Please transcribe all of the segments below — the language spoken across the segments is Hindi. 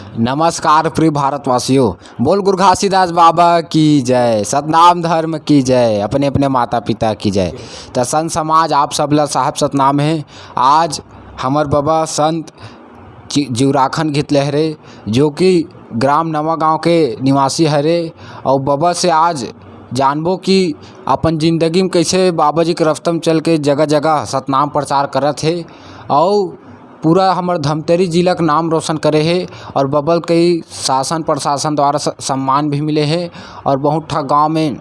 नमस्कार प्रिय भारतवासियों। बोल गुरु घासीदास बाबा की जय, सतनाम धर्म की जय, अपने अपने माता पिता की जय। तो संत समाज आप सब ला साहब सतनाम है। आज हमर बाबा संत जीवराखन घितलहरे जो कि ग्राम नवा गांव के निवासी हरे और बाबा से आज जानबो कि अपन ज़िंदगी में कैसे बाबा जी के रास्ते में चल के जगह जगह सतनाम प्रचार करत है और पूरा हमार धमतरी जिला का नाम रोशन करे है और बबल कई शासन प्रशासन द्वारा सम्मान भी मिले है और बहुत ठा गाँव में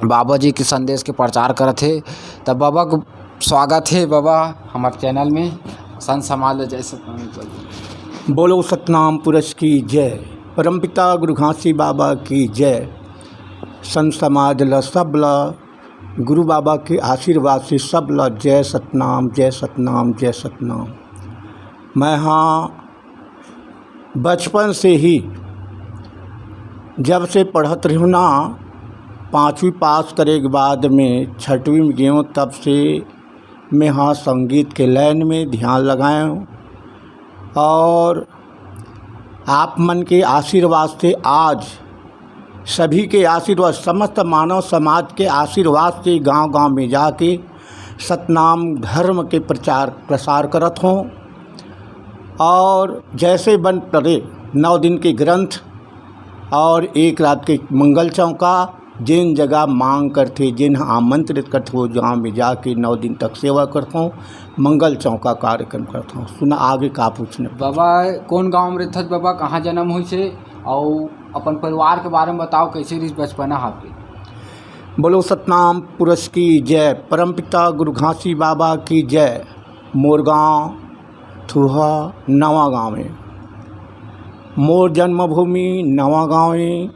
बाबा जी के संदेश के प्रचार करत है। तब बाबा को स्वागत है बाबा हमारे चैनल में। संत समाज जैसे बोलो सतनाम पुरुष की जय, परमपिता गुरु घासी बाबा की जय। संत समाज ला सब ला गुरु बाबा के आशीर्वाद से सब ला जय सतनाम जय सतनाम जय सतनाम। मैं हाँ बचपन से ही जब से पढ़त रहूँ ना, 5वीं पास करे के बाद में 6वीं में गया तब से मैं हाँ संगीत के लाइन में ध्यान लगाया हूँ और आप मन के आशीर्वाद से आज सभी के आशीर्वाद समस्त मानव समाज के आशीर्वाद से गांव-गांव में जाके सतनाम धर्म के प्रचार प्रसार करत हों और जैसे बन पड़े 9 दिन के ग्रंथ और 1 रात के मंगल चौका जिन जगह मांग करते जिन आमंत्रित करते हो जहाँ में जाके 9 दिन तक सेवा करता हूँ, मंगल चौका कार्यक्रम करता हूँ। सुना आगे का पूछने बाबा कौन गांव में रहते बाबा, कहाँ जन्म हुई से और अपन परिवार के बारे में बताओ कैसे रही बचपना आपके। बोलो सतनाम पुरुष की जय, परमपिता गुरु घासी बाबा की जय। मोर गाँव थुहा नवा गाँव में, मोर जन्मभूमि नवा गाँव है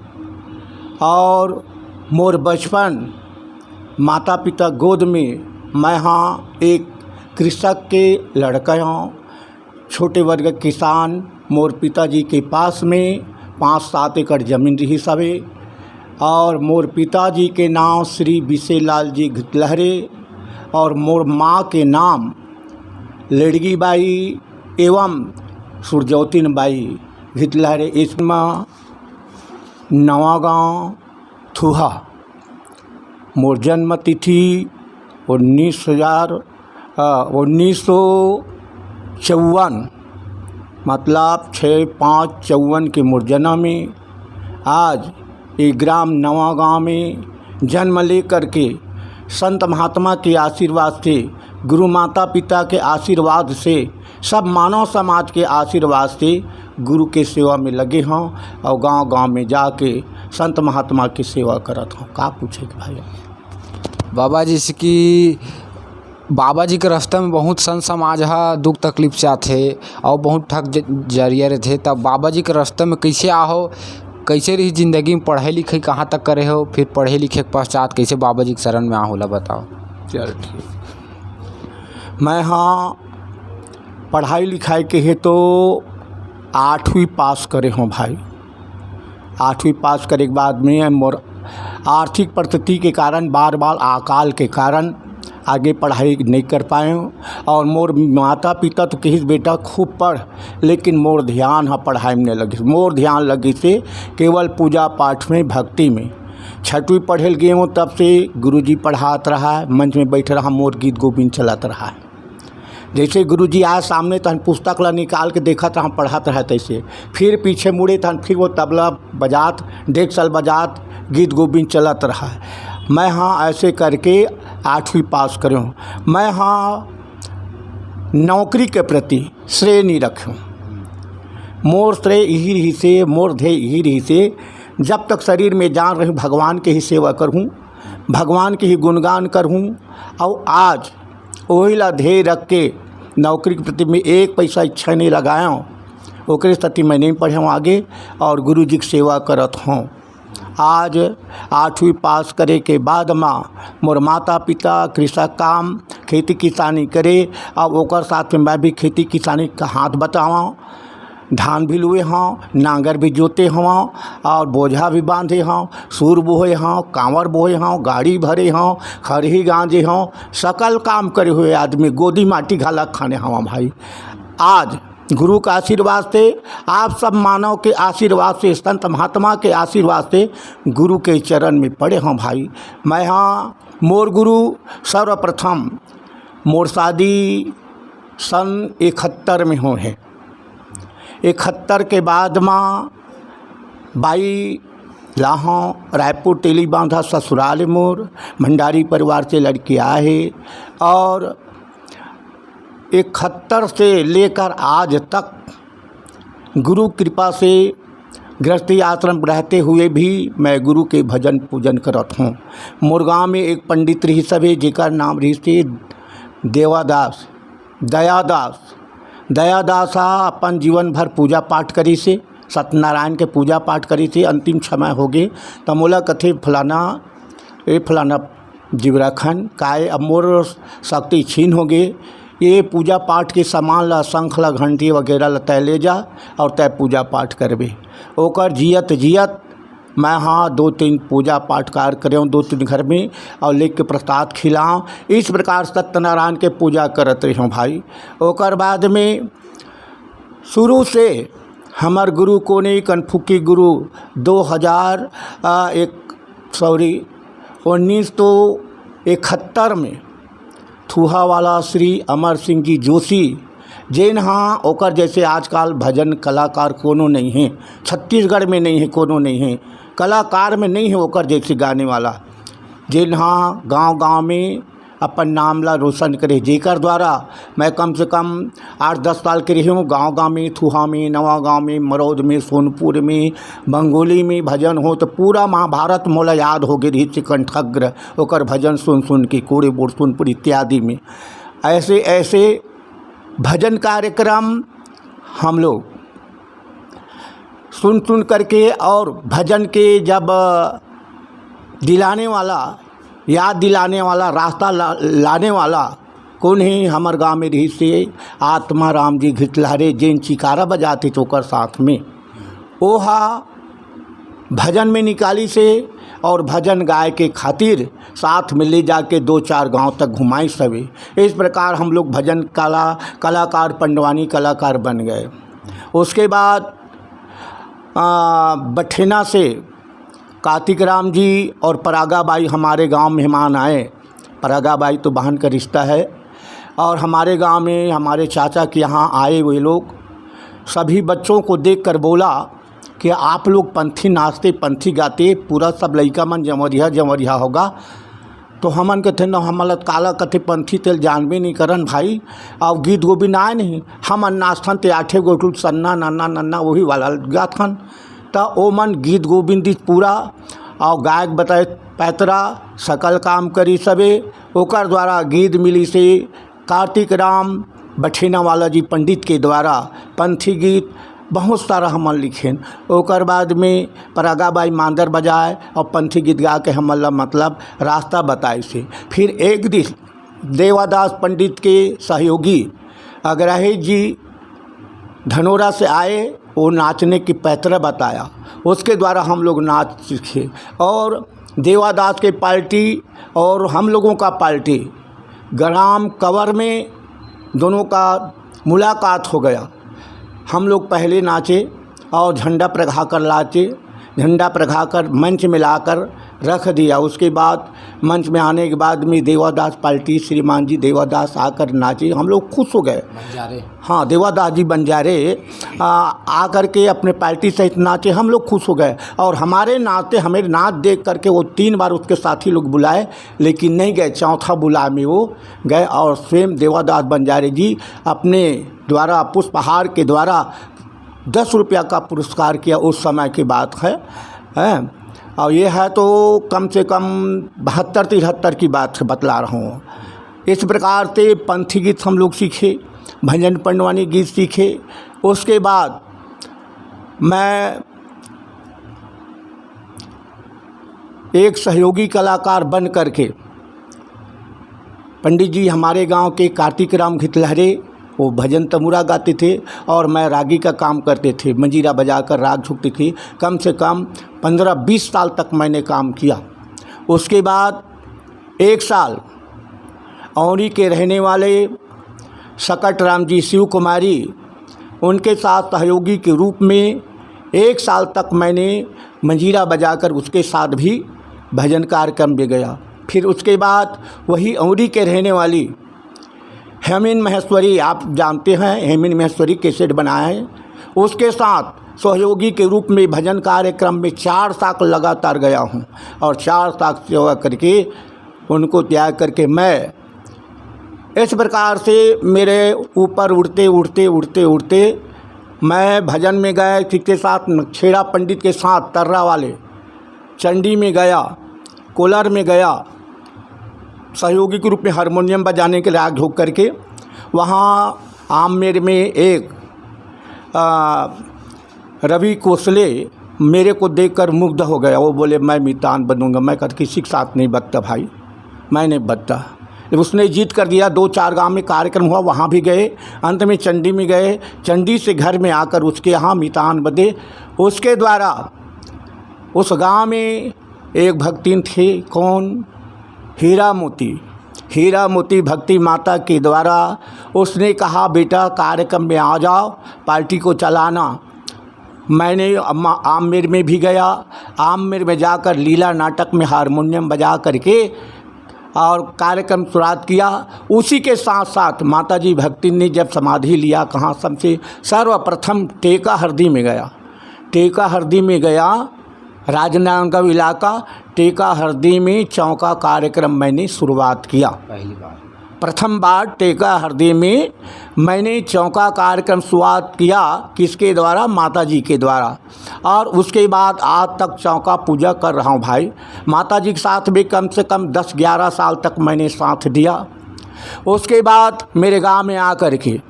और मोर बचपन माता पिता गोद में मैं हाँ एक कृषक के लड़का हूँ, छोटे वर्ग किसान। मोर पिताजी के पास में 5-7 एकड़ ज़मीन रही सवे और मोर पिताजी के नाम श्री विशेलाल जी घितलहरे और मोर माँ के नाम लड़गी बाई एवं सुरजौतीन बाई घितलहरे। इसमें नवा गाँव थुहा। मोर जन्म तिथि 1954 मतलब 6/5/54 के मोर जन्म में आज एक ग्राम नवा गाँव में जन्म ले करके संत महात्मा के आशीर्वाद से, गुरु माता पिता के आशीर्वाद से, सब मानव समाज के आशीर्वाद से गुरु के सेवा में लगे हों और गांव-गांव में जाके संत महात्मा की सेवा करत हों। का पूछे भाई बाबा जी से कि बाबा जी के रास्ते में बहुत संत समाज हा दुख तकलीफ से आते और बहुत ठग जरिया रहते। तब बाबा जी के रास्ते में कैसे आओ, कैसे रही ज़िंदगी में, पढ़े लिखे कहाँ तक करे हो, फिर पढ़े लिखे के पश्चात कैसे बाबा जी के शरण में होला बताओ। चल ठीक। मैं हाँ पढ़ाई लिखाई के है तो 8वीं पास करे हों भाई। 8वीं पास करे के बाद में मोर आर्थिक परिस्थिति के कारण बार अकाल के कारण आगे पढ़ाई नहीं कर पाए और मोर माता पिता तो कहिस बेटा खूब पढ़, लेकिन मोर ध्यान हाँ पढ़ाई में नहीं लगी। मोर ध्यान लगी से केवल पूजा पाठ में, भक्ति में। 6वीं पढ़े गए हूँ तब से गुरुजी पढ़ात रहा, मंच में बैठ रहा, मोर गीत गोविंद चलत रहा। जैसे गुरुजी आए सामने तहन पुस्तक ला निकाल के देखत रहा, पढ़ात रहा, तैसे फिर पीछे मुड़े तहन फिर वो तबला बजात, डेक सल बजात, गीत गोविंद चलत रहा। मैं हाँ ऐसे करके 8वीं पास करे हूँ। मैं हाँ नौकरी के प्रति श्रेय नहीं रखूँ। मोर श्रेय यही रही से, मोर ध्येय यही रही से, जब तक शरीर में जान रही भगवान के ही सेवा करूँ, भगवान के ही गुणगान करूँ। और आज वही ला ध्येय रख के नौकरी के प्रति में 1 पैसा इच्छा नहीं लगाया हूँ। ओकरे स्थिति में नहीं पढ़े हूँ आगे और गुरु जी की सेवा करत हूँ। आज 8वीं पास करे के बाद माँ मोर माता पिता कृषक काम खेती किसानी करे और ओकर साथ में मैं भी खेती किसानी का हाथ बटाऊँ। धान भी लुए हों, नांगर भी जोते हों और बोझा भी बांधे हों, सूर बोहे हों, कांवर बोहे हों, गाड़ी भरे हों, खरही गांजे हों, सकल काम करे हुए आदमी गोदी माटी घाला खाने हों भाई। आज गुरु का आशीर्वाद से, आप सब मानव के आशीर्वाद से, संत महात्मा के आशीर्वाद से गुरु के चरण में पड़े हूँ भाई। मैं हाँ मोर गुरु सर्वप्रथम मोर शादी सन 71 में हो है। 71 के बाद माँ बाई लाहों रायपुर तेली बांधा ससुराल मोर, भंडारी परिवार से लड़की आए और 71 से लेकर आज तक गुरु कृपा से गृहस्थी आश्रम रहते हुए भी मैं गुरु के भजन पूजन करत हूँ। मोर गाँव में एक पंडित रही सभे जेकर नाम रही से देवादास दयादास अपन जीवन भर पूजा पाठ करी से, सत्यनारायण के पूजा पाठ करी थी। अंतिम समय हो गए तो मोला कथे फलाना जीवराखन काय अब मोर शक्ति छीन हो गए, ये पूजा पाठ के सामान ला शंख ला घंटी वगैरह ला तय ले जा और तय पूजा पाठ करबे। ओकर जियत मैं हाँ 2-3 पूजा पाठ कार्य करें 2-3 घर में और लेके प्रसाद खिलाऊँ। इस प्रकार सत्यनारायण के पूजा करत रही हूँ भाई। ओकर बाद में शुरू से हमार गुरु को नहीं कनफुकी गुरु 1971 में थूहा वाला श्री अमर सिंह जी जोशी जेन हाँ ओकर जैसे आजकल भजन कलाकार कोनो नहीं है, छत्तीसगढ़ में नहीं है, कोनो नहीं है, कलाकार में नहीं है ओकर जैसे गाने वाला, जेन हाँ गांव में अपन नाम ला रोशन करे, जेकर द्वारा मैं कम से कम 8-10 साल के रही हूँ। गांव में थुहा में, नवा गांव में, मरौद में, सोनपुर में, बंगोली में भजन हो तो पूरा महाभारत मोला याद हो गई रही से कंठग्र ओकर भजन सुन के कोड़े बोर सोनपुर इत्यादि में। ऐसे भजन कार्यक्रम हम लोग सुन करके और भजन के जब याद दिलाने वाला रास्ता लाने वाला कौन है हमार गाँव में रही से आत्मा राम जी घितलहरे जेन चिकारा बजाते चोकर साथ में ओहा भजन में निकाली से और भजन गाय के खातिर साथ में ले जाके 2-4 गांव तक घुमाई सभी। इस प्रकार हम लोग भजन कलाकार पंडवानी कलाकार बन गए। उसके बाद बठेना से कार्तिक राम जी और परागाबाई हमारे गांव मेहमान आए। परागाबाई तो बहन का रिश्ता है और हमारे गांव में हमारे चाचा के यहाँ आए हुए लोग सभी बच्चों को देखकर बोला कि आप लोग पंथी नाचते पंथी गाते पूरा सब लड़का मन जमरिया होगा। तो हमन कहते न हमला काला कथे पंथी तेल जानबे नहीं करन भाई, और गीत गोविंद आए नहीं हमन नाचथन ते 8 गोटुल सन्ना नन्ना वही वाला गाथन तो ओ मन गीत गोविंद पूरा और गायक बताए पैतरा सकल काम करी सबे ओकर द्वारा गीत मिली से कार्तिक राम बठेना वाला जी पंडित के द्वारा पंथी गीत बहुत सारा हमन लिखेन। ओकर बाद में परागाबाई मांदर बजाए और पंथी गीत गा के हमला मतलब रास्ता बताए से। फिर एक दिन देवादास पंडित के सहयोगी अग्रही जी धनोरा से आए, वो नाचने की पैतरा बताया, उसके द्वारा हम लोग नाच सीखे और देवादास के पार्टी और हम लोगों का पार्टी ग्राम कवर में दोनों का मुलाकात हो गया। हम लोग पहले नाचे और झंडा प्रगा कर लाचे, झंडा प्रगा कर मंच में लाकर रख दिया। उसके बाद मंच में आने के बाद में देवादास पार्टी श्रीमान जी देवादास आकर नाचे, हम लोग खुश हो गए। हाँ देवादास जी बंजारे आकर के अपने पार्टी सहित नाचे, हम लोग खुश हो गए। और हमारे नाच देख करके वो 3 बार उसके साथी लोग बुलाए लेकिन नहीं गए, चौथा बुला में वो गए और स्वयं देवादास बंजारे जी अपने द्वारा पुष्पहार के द्वारा 10 रुपया का पुरस्कार किया। उस समय की बात है और ये है तो कम से कम 72-73 की बात बतला रहा हूँ। इस प्रकार से पंथी गीत हम लोग सीखे, भजन पंडवानी गीत सीखे। उसके बाद मैं एक सहयोगी कलाकार बन करके पंडित जी हमारे गांव के कार्तिक राम घितलहरे वो भजन तमुरा गाते थे और मैं रागी का काम करते थे, मंजीरा बजाकर राग झुकती थी। कम से कम 15-20 साल तक मैंने काम किया। उसके बाद 1 साल औरी के रहने वाले सकट राम जी शिव कुमारी उनके साथ सहयोगी के रूप में 1 साल तक मैंने मंजीरा बजाकर उसके साथ भी भजन कार्यक्रम में गया। फिर उसके बाद वही औरी के रहने वाली हेमिन महेश्वरी, आप जानते हैं हेमिन महेश्वरी कैसेट बनाया है, उसके साथ सहयोगी के रूप में भजन कार्यक्रम में 4 साल लगातार गया हूँ और 4 साल सेवा करके उनको त्याग करके मैं इस प्रकार से मेरे ऊपर उड़ते उड़ते उड़ते उड़ते मैं भजन में गया, किसके साथ, नक्षेड़ा पंडित के साथ तर्रा वाले, चंडी में गया, कोलार में गया, सहयोगी के रूप में हारमोनियम बजाने के लिए आग झोंक करके। वहाँ आमेर में एक रवि कोसले मेरे को देखकर मुग्ध हो गया। वो बोले मैं मितान बनूंगा। मैं कहता किसी के साथ नहीं बदता भाई, मैं नहीं बदता। उसने जीत कर दिया। 2-4 गांव में कार्यक्रम हुआ, वहाँ भी गए। अंत में चंडी में गए। चंडी से घर में आकर उसके यहाँ मितान बदे। उसके द्वारा उस गांव में एक भक्तिन थे, कौन, हीरा मोती भक्ति माता के द्वारा उसने कहा बेटा कार्यक्रम में आ जाओ, पार्टी को चलाना। मैंने आमेर में भी गया। आमेर में जाकर लीला नाटक में हारमोनियम बजा करके और कार्यक्रम शुरुआत किया। उसी के साथ साथ माताजी भक्ति ने जब समाधि लिया, कहाँ सबसे सर्वप्रथम टेका हरदी में गया, राजनांदगांव इलाका। टेका हरदी में चौका कार्यक्रम मैंने शुरुआत किया। प्रथम बार टेका हरदी में मैंने चौका कार्यक्रम शुरुआत किया। किसके द्वारा? माताजी के द्वारा। और उसके बाद आज तक चौका पूजा कर रहा हूँ भाई। माताजी के साथ भी कम से कम 10-11 साल तक मैंने साथ दिया। उसके बाद मेरे गांव में आकर के,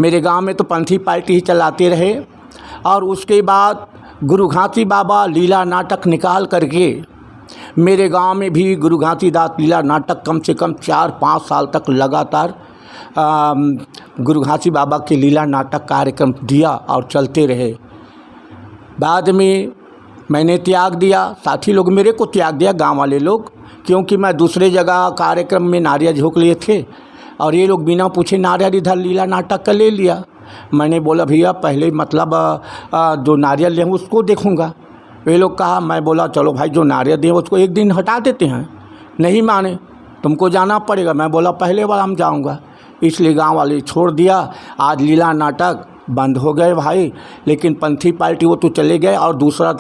मेरे गांव में तो पंथी पार्टी ही चलाते रहे। और उसके बाद गुरु घासी बाबा लीला नाटक निकाल करके मेरे गांव में भी गुरु घासीदास लीला नाटक कम से कम 4-5 साल तक लगातार गुरु घासी बाबा के लीला नाटक कार्यक्रम दिया और चलते रहे। बाद में मैंने त्याग दिया, साथी लोग मेरे को त्याग दिया, गांव वाले लोग, क्योंकि मैं दूसरे जगह कार्यक्रम में नारियल झोंक लिए थे और ये लोग बिना पूछे नारियल इधर लीला नाटक का ले लिया। मैंने बोला भैया पहले मतलब जो नारियल लें उसको देखूंगा। वे लोग कहा, मैं बोला चलो भाई जो नारियल दें उसको एक दिन हटा देते हैं। नहीं माने, तुमको जाना पड़ेगा। मैं बोला पहले बार हम जाऊंगा, इसलिए गांव वाले छोड़ दिया। आज लीला नाटक बंद हो गए भाई, लेकिन पंथी पार्टी वो तो चले गए और दूसरा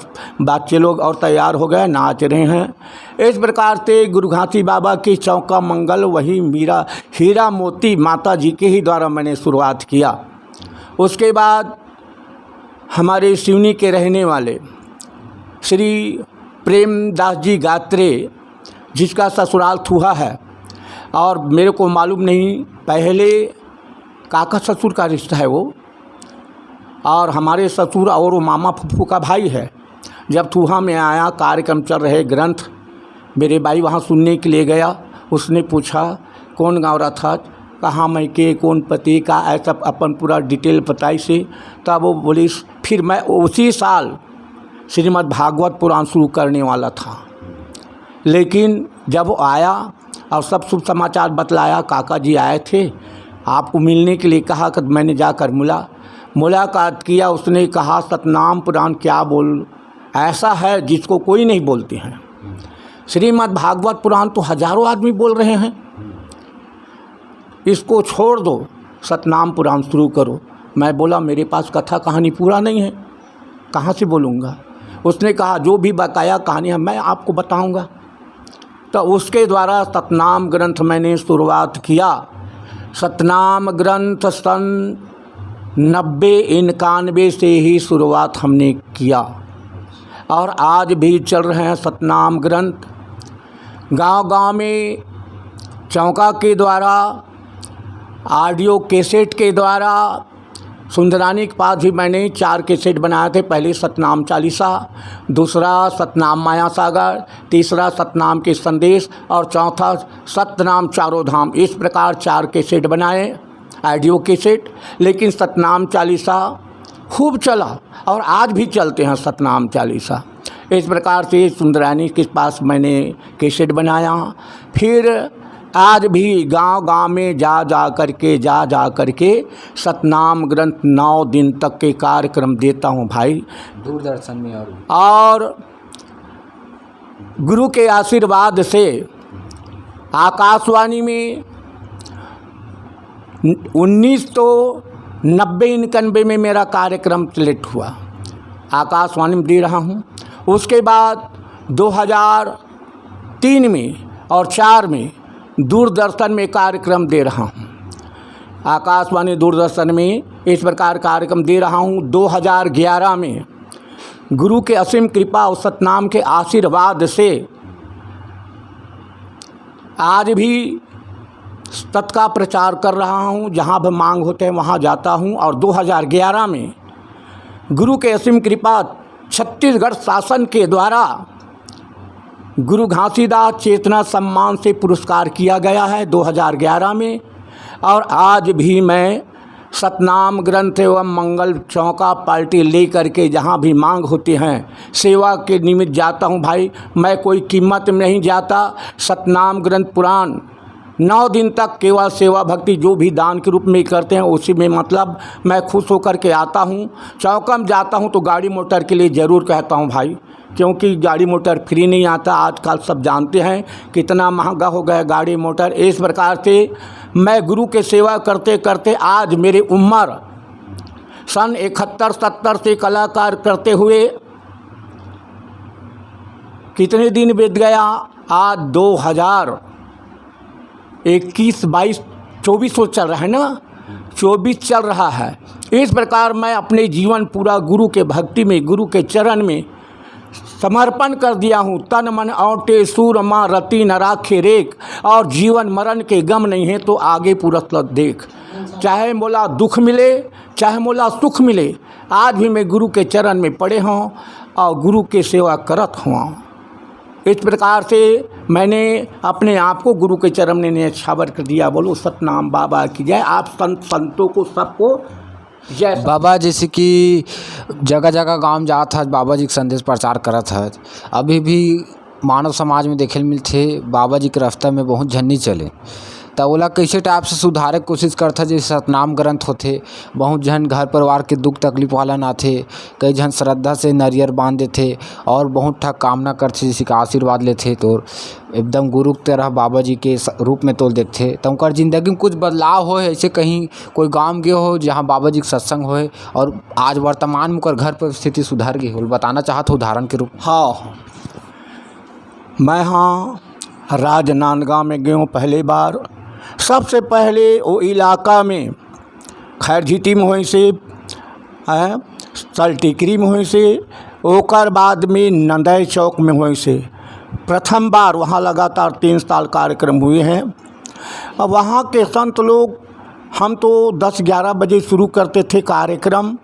बच्चे लोग और तैयार हो गए, नाच रहे हैं। इस प्रकार से गुरु घासी बाबा की चौका मंगल वही मीरा हीरा मोती माता जी के ही द्वारा मैंने शुरुआत किया। उसके बाद हमारे सिवनी के रहने वाले श्री प्रेमदास जी गात्रे, जिसका ससुराल थूहा है और मेरे को मालूम नहीं, पहले काका ससुर का रिश्ता है वो, और हमारे ससुर और वो मामा फूफू का भाई है। जब थूहा में आया, कार्यक्रम चल रहे, ग्रंथ, मेरे भाई वहाँ सुनने के लिए गया। उसने पूछा कौन गाँव रहा था, कहाँ मैं के, कौन पति का, ऐसा अपन पूरा डिटेल बताई से। तब वो बोली, फिर मैं उसी साल श्रीमद् भागवत पुराण शुरू करने वाला था, लेकिन जब वो आया और सब शुभ समाचार बतलाया, काका जी आए थे आपको मिलने के लिए, कहा कि मैंने जाकर मुलाकात किया। उसने कहा सतनाम पुराण क्या बोल, ऐसा है जिसको कोई नहीं बोलते हैं। श्रीमद् भागवत पुराण तो हजारों आदमी बोल रहे हैं, इसको छोड़ दो, सतनाम पुराण शुरू करो। मैं बोला मेरे पास कथा कहानी पूरा नहीं है, कहाँ से बोलूँगा। उसने कहा जो भी बकाया कहानी है मैं आपको बताऊँगा। तो उसके द्वारा सतनाम ग्रंथ मैंने शुरुआत किया। सतनाम ग्रंथ सन 90-91 से ही शुरुआत हमने किया और आज भी चल रहे हैं सतनाम ग्रंथ। गांव-गांव में चौका के द्वारा, ऑडियो कैसेट के द्वारा, सुंदरानी के पास भी मैंने 4 कैसेट बनाए थे। पहले सतनाम चालीसा, दूसरा सतनाम माया सागर, तीसरा सतनाम के संदेश और चौथा सतनाम चारों धाम। इस प्रकार 4 कैसेट बनाए, ऑडियो कैसेट। लेकिन सतनाम चालीसा खूब चला और आज भी चलते हैं सतनाम चालीसा। इस प्रकार से सुंदरानी के पास मैंने कैसेट बनाया। फिर आज भी गांव-गांव में जा जा करके सतनाम ग्रंथ 9 दिन तक के कार्यक्रम देता हूं भाई। दूरदर्शन में और गुरु के आशीर्वाद से आकाशवाणी में 1990-91 में मेरा कार्यक्रम सिलेक्ट हुआ, आकाशवाणी में दे रहा हूँ। उसके बाद 2003 में और 4 में दूरदर्शन में कार्यक्रम दे रहा हूँ। आकाशवाणी दूरदर्शन में इस प्रकार कार्यक्रम दे रहा हूँ। 2011 में गुरु के असीम कृपा और सतनाम के आशीर्वाद से आज भी सत का प्रचार कर रहा हूँ। जहाँ भी मांग होते हैं वहाँ जाता हूँ। और 2011 में गुरु के असीम कृपा छत्तीसगढ़ शासन के द्वारा गुरु घासीदास चेतना सम्मान से पुरस्कार किया गया है 2011 में। और आज भी मैं सतनाम ग्रंथ एवं मंगल चौका पार्टी ले करके जहाँ भी मांग होती हैं सेवा के निमित्त जाता हूँ भाई। मैं कोई कीमत में नहीं जाता। सतनाम ग्रंथ पुराण 9 दिन तक केवल सेवा भक्ति जो भी दान के रूप में करते हैं उसी में मतलब मैं खुश होकर के आता हूँ। चौकम जाता हूँ तो गाड़ी मोटर के लिए ज़रूर कहता हूँ भाई, क्योंकि गाड़ी मोटर फ्री नहीं आता। आजकल सब जानते हैं कितना महंगा हो गया गाड़ी मोटर। इस प्रकार से मैं गुरु के सेवा करते करते आज मेरी उम्र सन 71-70 से कलाकार करते हुए कितने दिन बीत गया, आज 2021-22-24 चल रहा है ना, 24 चल रहा है। इस प्रकार मैं अपने जीवन पूरा गुरु के भक्ति में, गुरु के चरण में समर्पण कर दिया हूँ। तन मन औटे सूर माँ रति न राखे रेख, और जीवन मरण के गम नहीं है तो आगे पुरस्लत देख। चाहे मोला दुख मिले चाहे मोला सुख मिले, आज भी मैं गुरु के चरण में पड़े हूँ और गुरु के सेवा करत हूँ। इस प्रकार से मैंने अपने आप को गुरु के चरण में न्यौछावर कर दिया। बोलो सतनाम बाबा की जय। आप संतों को सबको जय। बाबा जैसे कि जगह जगह गांव जात है, बाबा जी के संदेश प्रचार करत है। अभी भी मानव समाज में देखे मिलते बाबा जी के रास्ता में बहुत झन्नी चले, तो ओला कैसे टाइप से सुधारे के कोशिश करता। जैसे सतनाम ग्रंथ होते, बहुत जन घर परिवार के दुख तकलीफ वाला ना थे, कई जन श्रद्धा से नरियर बांध देते और बहुत ठक कामना करते, जैसे का आशीर्वाद लेते तो एकदम गुरु की तरह बाबा जी के रूप में तोल देते। तो उनकर ज़िंदगी में कुछ बदलाव हो, ऐसे कहीं कोई गांव गए हो जहां बाबा जी का सत्संग होए और आज वर्तमान में उनकर घर पर स्थिति सुधार गई हो, बताना चाहत हो उदाहरण के रूप। हाँ, मैं राजनांदगांव में गया हूँ पहली बार। सबसे पहले वो इलाका में खैर झीटी में हुई से, सलटिकरी में हुई से, ओकर बाद में नंदय चौक में हुई से। प्रथम बार वहाँ लगातार 3 साल कार्यक्रम हुए हैं। अब वहाँ के संत लोग, हम तो 10-11 बजे शुरू करते थे कार्यक्रम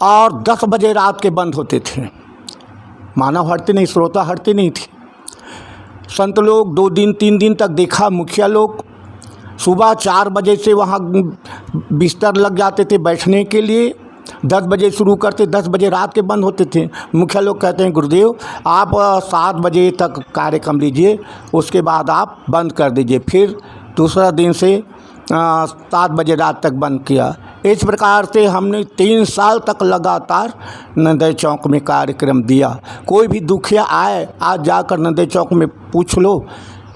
और 10 बजे रात के बंद होते थे। मानव हटते नहीं, श्रोता हटते नहीं थे। संत लोग 2 दिन 3 दिन तक देखा। मुखिया लोग सुबह 4 बजे से वहाँ बिस्तर लग जाते थे बैठने के लिए। 10 बजे शुरू करते, 10 बजे रात के बंद होते थे। मुखिया लोग कहते हैं गुरुदेव आप 7 बजे तक कार्यक्रम लीजिए, उसके बाद आप बंद कर दीजिए। फिर दूसरा दिन से 7 बजे रात तक बंद किया। इस प्रकार से हमने 3 साल तक लगातार नंदय चौक में कार्यक्रम दिया। कोई भी दुखिया आए, आज जाकर नंदय चौक में पूछ लो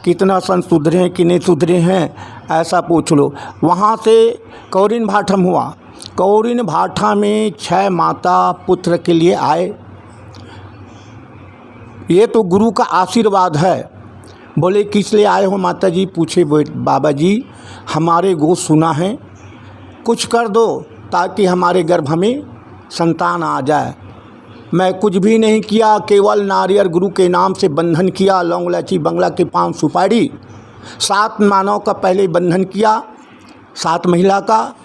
कितना संत सुधरे हैं कि नहीं सुधरे हैं, ऐसा पूछ लो। वहाँ से कौरिन भाठम हुआ। कौरिन भाठा में 6 माता पुत्र के लिए आए। ये तो गुरु का आशीर्वाद है। बोले किस लिए आए हो माता जी? पूछे बाबा जी हमारे गो सुना है, कुछ कर दो ताकि हमारे गर्भ में संतान आ जाए। मैं कुछ भी नहीं किया, केवल नारियल गुरु के नाम से बंधन किया। लौंग इलायची बंगला के 5 सुपारी, 7 मानव का पहले बंधन किया, 7 महिला का।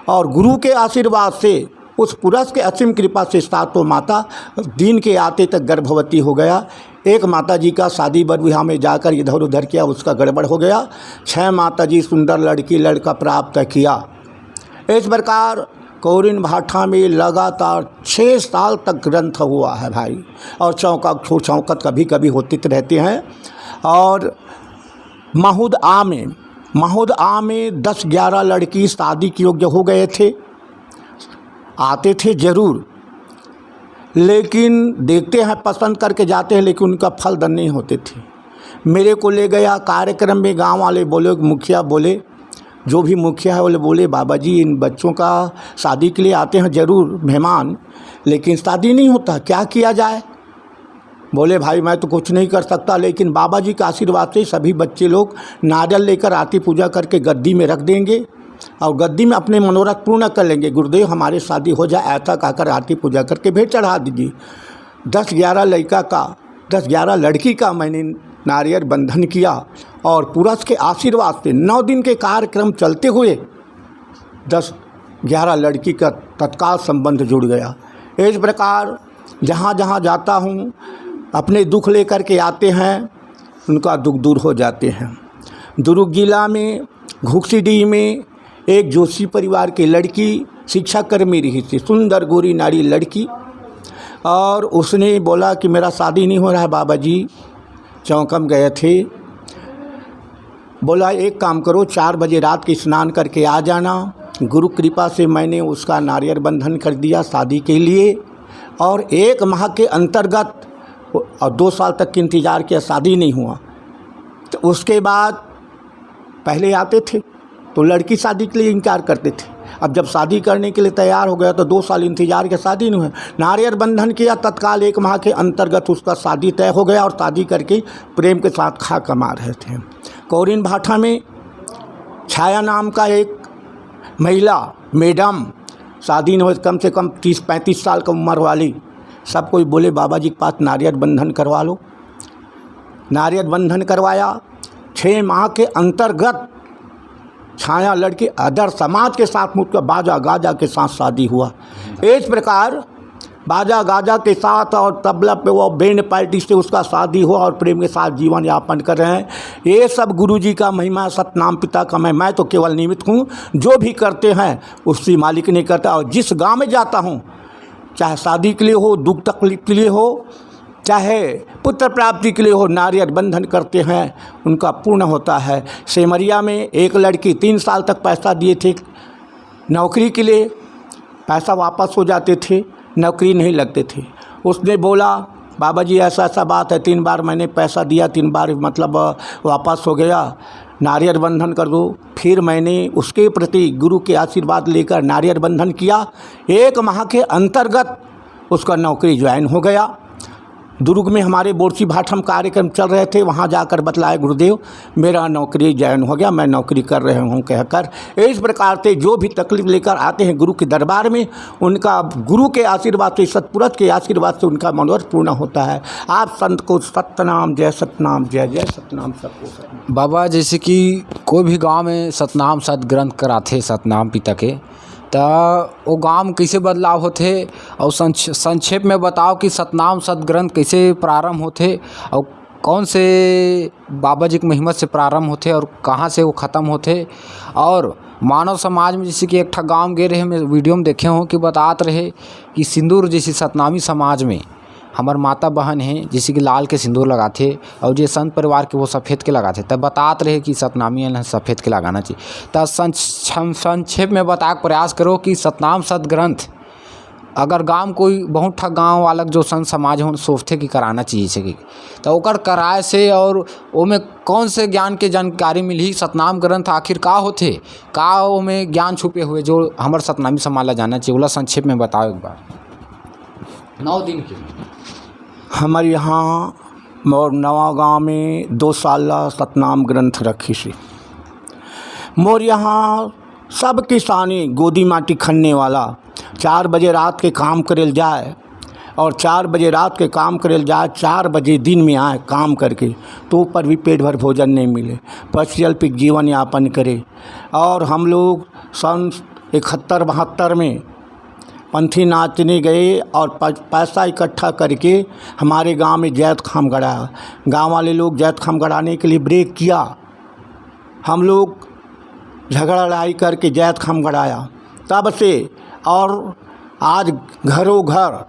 और गुरु के आशीर्वाद से, उस पुरुष के असीम कृपा से 7 माता दिन के आते तक गर्भवती हो गया। एक माता जी का शादी विवाह में जाकर इधर उधर किया, उसका गड़बड़ हो गया। 6 माता जी सुंदर लड़की लड़का प्राप्त किया। इस प्रकार कौरिन भाठा में लगातार 6 साल तक ग्रंथ हुआ है भाई। और चौका चौकत कभी कभी होती रहते हैं। और महूद आ में 10-11 लड़की शादी के योग्य हो गए थे, आते थे ज़रूर, लेकिन देखते हैं पसंद करके जाते हैं, लेकिन उनका फलदान नहीं होते थे। मेरे को ले गया कार्यक्रम में, गांव वाले बोले, मुखिया बोले, जो भी मुखिया है बोले बाबा जी इन बच्चों का शादी के लिए आते हैं ज़रूर मेहमान, लेकिन शादी नहीं होता, क्या किया जाए। बोले भाई मैं तो कुछ नहीं कर सकता, लेकिन बाबा जी के आशीर्वाद से सभी बच्चे लोग नारियल लेकर आरती पूजा करके गद्दी में रख देंगे और गद्दी में अपने मनोरथ पूर्ण कर लेंगे। गुरुदेव हमारे शादी हो जाए, ऐसा कहकर आरती पूजा करके भेंट चढ़ा दीजिए। 10-11 लड़की का मैंने नारियल बंधन किया और पुरुष के आशीर्वाद से 9 दिन के कार्यक्रम चलते हुए 10-11 लड़की का तत्काल संबंध जुड़ गया। इस प्रकार जहाँ जहाँ जाता हूँ अपने दुख लेकर के आते हैं, उनका दुख दूर हो जाते हैं। दुर्ग जिला में घुक्सीडीह में एक जोशी परिवार की लड़की शिक्षाकर्मी रही थी, सुंदर गोरी नारी लड़की, और उसने बोला कि मेरा शादी नहीं हो रहा है बाबा जी। चौकम गए थे, बोला एक काम करो 4 बजे रात के स्नान करके आ जाना। गुरु कृपा से मैंने उसका नारियल बंधन कर दिया शादी के लिए, और 1 माह के अंतर्गत और 2 साल तक के इंतज़ार किया, शादी नहीं हुआ। तो उसके बाद पहले आते थे तो लड़की शादी के लिए इनकार करते थे, अब जब शादी करने के लिए तैयार हो गया तो 2 साल इंतजार के शादी नहीं हुआ। नारियल बंधन किया, तत्काल 1 माह के अंतर्गत उसका शादी तय हो गया और शादी करके प्रेम के साथ खा कमा रहे थे। कौरिन भाठा में छाया नाम का एक महिला मैडम, शादी नहीं हुई, कम से कम 30-35 साल का उम्र वाली, सब कोई बोले बाबा जी के पास नारियल बंधन करवा लो। नारियल बंधन करवाया, 6 माह के अंतर्गत छाया लड़की अदर समाज के साथ मुझका बाजा गाजा के साथ शादी हुआ। इस प्रकार बाजा गाजा के साथ और तबला पे वो बैंड पार्टी से उसका शादी हुआ और प्रेम के साथ जीवन यापन कर रहे हैं। ये सब गुरुजी का महिमा, सतनाम पिता का मैं तो केवल निमित्त हूँ। जो भी करते हैं उसकी मालिक नहीं करता। और जिस गांव में जाता हूँ, चाहे शादी के लिए हो, दुख तकलीफ के लिए हो, चाहे पुत्र प्राप्ति के लिए हो, नारियल बंधन करते हैं, उनका पूर्ण होता है। सेमरिया में एक लड़की 3 साल तक पैसा दिए थे नौकरी के लिए, पैसा वापस हो जाते थे, नौकरी नहीं लगते थे। उसने बोला बाबा जी ऐसा ऐसा बात है, 3 बार मैंने पैसा दिया, 3 बार मतलब वापस हो गया, नारियल बंधन कर दो। फिर मैंने उसके प्रति गुरु के आशीर्वाद लेकर नारियल बंधन किया। 1 माह के अंतर्गत उसका नौकरी ज्वाइन हो गया। दुर्ग में हमारे बोरसी भाठम कार्यक्रम चल रहे थे, वहाँ जाकर बतलाया गुरुदेव मेरा नौकरी ज्वाइन हो गया, मैं नौकरी कर रहे हूँ कहकर। इस प्रकार से जो भी तकलीफ लेकर आते हैं गुरु के दरबार में, उनका गुरु के आशीर्वाद से, सतपुरुष के आशीर्वाद से उनका मनोरथ पूर्ण होता है। आप संत को सतनाम, जय सतनाम, जय जय सतनाम सबको। बाबा जैसे कि कोई भी गांव में सतनाम सतग्रंथ कराथे सतनाम पिता के, तो वो गांव में कैसे बदलाव होते और संक्षेप में बताओ कि सतनाम सतग्रंथ कैसे प्रारंभ होते और कौन से बाबा जी की महिमा से प्रारंभ होते और कहाँ से वो ख़त्म होते। और मानव समाज में जैसे कि एक ठा गाँव गए रहे, मैं वीडियो में देखे हों कि बतात रहे कि सिंदूर जैसे सतनामी समाज में हमार माता बहन हैं जैसे कि लाल के सिंदूर लगाते और जो संत परिवार के वो सफ़ेद के लगाते, तब बतात रहे कि सतनामी सफ़ेद के लगाना चाहिए। तब संक्षेप में बता प्रयास करो कि सतनाम सतग्रंथ अगर गांव कोई बहुत ठा गाँव वाला जो संत समाज हो सोचते कि कराना चाहिए तो ओकर कराए से और ओमें कौन से ज्ञान के जानकारी मिली, सतनाम ग्रंथ आखिर का होते, का ओमें ज्ञान छुपे हुए जो हमारे सतनामी समाज ला जाना चाहिए, ओला संक्षेप में बताओ एक बार। 9 दिन के हमारे यहाँ मोर नवा गाँव में 2 साल सतनाम ग्रंथ रखी सी। मोर यहाँ सब किसानी गोदी माटी खनने वाला 4 बजे रात के काम करेल जाए और 4 बजे रात के काम करेल जाए, 4 बजे दिन में आए काम करके, तो ऊपर भी पेट भर भोजन नहीं मिले, पशुअल्पिक जीवन यापन करे। और हम लोग सन 71-72 में पंथी नाचने गए और पैसा इकट्ठा करके हमारे गांव में जैत खाम गड़ाया। गांव वाले लोग जैत खाम गड़ाने के लिए ब्रेक किया, हम लोग झगड़ा लड़ाई करके जैत खाम गड़ाया। तब से और आज घरों घर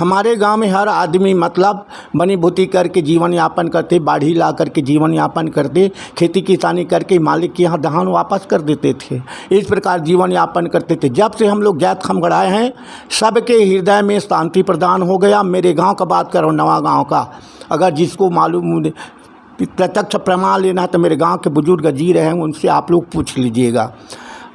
हमारे गांव में हर आदमी मतलब बनी भूती करके जीवन यापन करते, बाढ़ी ला करके जीवन यापन करते, खेती किसानी करके मालिक के यहाँ धान वापस कर देते थे। इस प्रकार जीवन यापन करते थे। जब से हम लोग जात खमगड़ाए हैं, सबके हृदय में शांति प्रदान हो गया। मेरे गांव का बात करो, नवा गांव का, अगर जिसको मालूम प्रत्यक्ष प्रमाण लेना है तो मेरे गांव के बुजुर्ग जी रहे हैं, उनसे आप लोग पूछ लीजिएगा।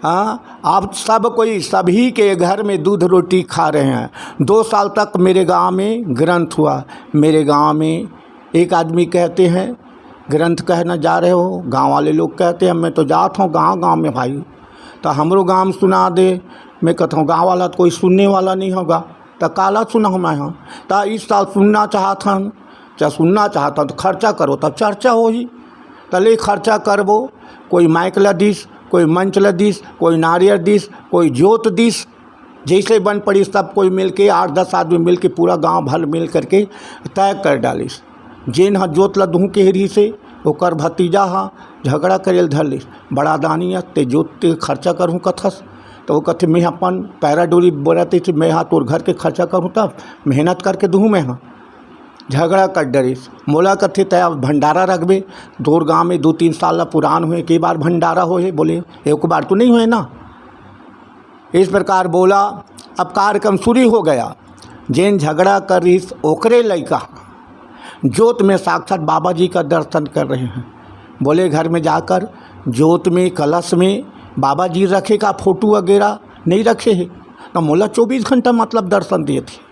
आप सब कोई सभी के घर में दूध रोटी खा रहे हैं। 2 साल तक मेरे गांव में ग्रंथ हुआ। मेरे गांव में एक आदमी कहते हैं ग्रंथ कहना जा रहे हो, गांव वाले लोग कहते हैं मैं तो जाता हूँ गांव में भाई, तो हमरो गांव में सुना दे। मैं कहता हूँ गांव वाला तो कोई सुनने वाला नहीं होगा, तो काला सुना हूँ मैं। हाँ, तो इस साल सुनना चाहता हूँ, चाहे सुनना चाहता हूँ तो खर्चा करो, तब चर्चा हो ही। तले खर्चा करबो, कोई माइक ला दिस, कोई मंच ला दिस, कोई नारियल दिस, कोई जोत दिस, जैसे बन पड़ी सब कोई मिल के 8-10 आदमी मिल के पूरा गांव भर मिल करके तय कर डालिस। जेन हाँ जोत ला दूँ के हेरी से ओकर भतीजा हाँ झगड़ा करेल धर लिस, बड़ा दानी ते जोत ते खर्चा करूँ कथस, तो वो कहते मैं अपन पैरा डोरी बोलाते थे, मैं हाँ तोर घर के खर्चा करूँ तब मेहनत करके दूँ मैं। हाँ, झगड़ा कर डरिस। मोला कथे तय भंडारा रखबे, दूर गाँव में 2-3 साल पुरान हुए, कई बार भंडारा होए, बोले एक बार तो नहीं हुए ना। इस प्रकार बोला। अब कार्यक्रम शुरू हो गया। जेन झगड़ा कर रही ओकरे लड़का जोत में साक्षात बाबा जी का दर्शन कर रहे हैं। बोले घर में जाकर जोत में कलश में बाबा जी रखे का फोटो वगैरह नहीं रखे हैं, तो मोला 24 घंटा मतलब दर्शन दिए थे।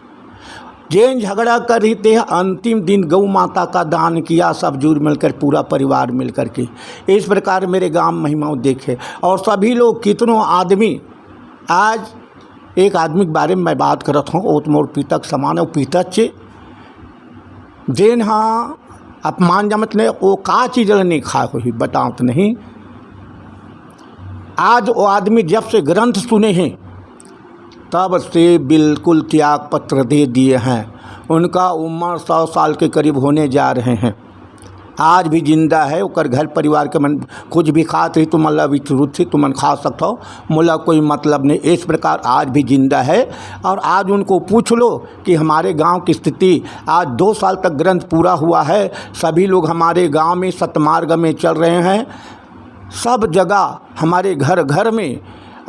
जेन झगड़ा कर रही थे, अंतिम दिन गौ माता का दान किया, सब जुड़ मिलकर पूरा परिवार मिल कर के। इस प्रकार मेरे गांव महिमाओं देखे। और सभी लोग कितनों आदमी, आज एक आदमी के बारे में मैं बात करता हूँ, वो तो मोर पितक समान है, पितच जेन हाँ अपमान जमत ने वो का चीज़ नहीं खा हो ही बताओ तो नहीं। आज वो आदमी जब से ग्रंथ सुने हैं तब से बिल्कुल त्याग पत्र दे दिए हैं। उनका उम्र 100 साल के करीब होने जा रहे हैं। आज भी जिंदा है। ओकर घर परिवार के मन कुछ भी खात रही तो मतलब विचरूत थी, तुमन खा सकता हो, मोला कोई मतलब नहीं। इस प्रकार आज भी जिंदा है। और आज उनको पूछ लो कि हमारे गांव की स्थिति, आज 2 साल तक ग्रंथ पूरा हुआ है, सभी लोग हमारे गांव में सतमार्ग में चल रहे हैं, सब जगह हमारे घर घर में,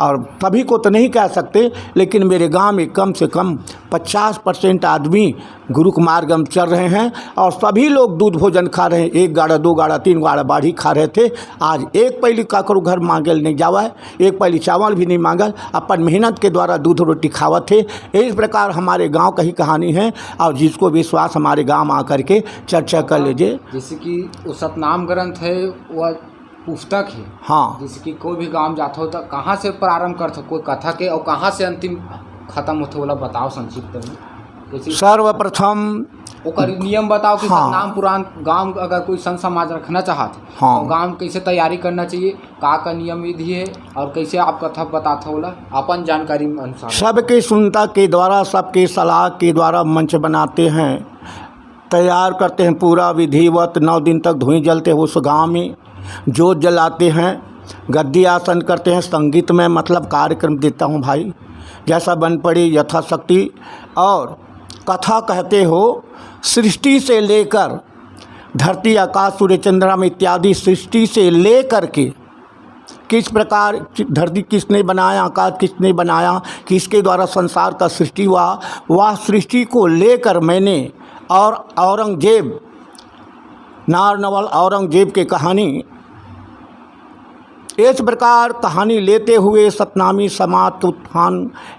और सभी को तो नहीं कह सकते, लेकिन मेरे गांव में कम से कम 50% आदमी गुरु के मार्ग में चल रहे हैं। और सभी लोग दूध भोजन खा रहे हैं। 1 गाड़ा 2 गाड़ा 3 गाड़ा बाढ़ी खा रहे थे। आज एक पैली का करो घर मांगल नहीं जावा है, एक पैली चावल भी नहीं मांगल, अपन मेहनत के द्वारा दूध रोटी खावत थे। इस प्रकार हमारे गाँव का ही कहानी है। और जिसको विश्वास हमारे गाँव में आकर के चर्चा कर लीजिए। जैसे कि वो सतनाम ग्रंथ है, वह पुस्तक है। हाँ, जैसे कि कोई भी गांव जाता हो तो कहाँ से प्रारंभ करते कोई कथा के और कहाँ से अंतिम खत्म होते वाला बताओ संक्षिप्त में। जैसे सर्वप्रथम ओकर नियम बताओ कि हाँ। सतनाम पुराण गांव अगर कोई संत समाज रखना चाहते हाँ। तो गांव कैसे तैयारी करना चाहिए, का नियम विधि है, और कैसे आप कथा बताते होला अपन जानकारी अनुसार। सबके सुनता के द्वारा, सबके सलाह के द्वारा मंच बनाते हैं, तैयार करते हैं पूरा विधिवत। 9 दिन तक धुएं जलते हैं उस गाँव में, जोत जलाते हैं, गद्दी आसन करते हैं, संगीत में मतलब कार्यक्रम देता हूँ भाई, जैसा बन पड़ी यथाशक्ति। और कथा कहते हो सृष्टि से लेकर धरती आकाश सूर्य चंद्रमा इत्यादि सृष्टि से लेकर के किस प्रकार धरती किसने बनाया, आकाश किसने बनाया, किसके द्वारा संसार का सृष्टि हुआ, वह सृष्टि को लेकर मैंने और औरंगजेब, नारनवल औरंगजेब की कहानी, इस प्रकार कहानी लेते हुए सतनामी समाज उत्थान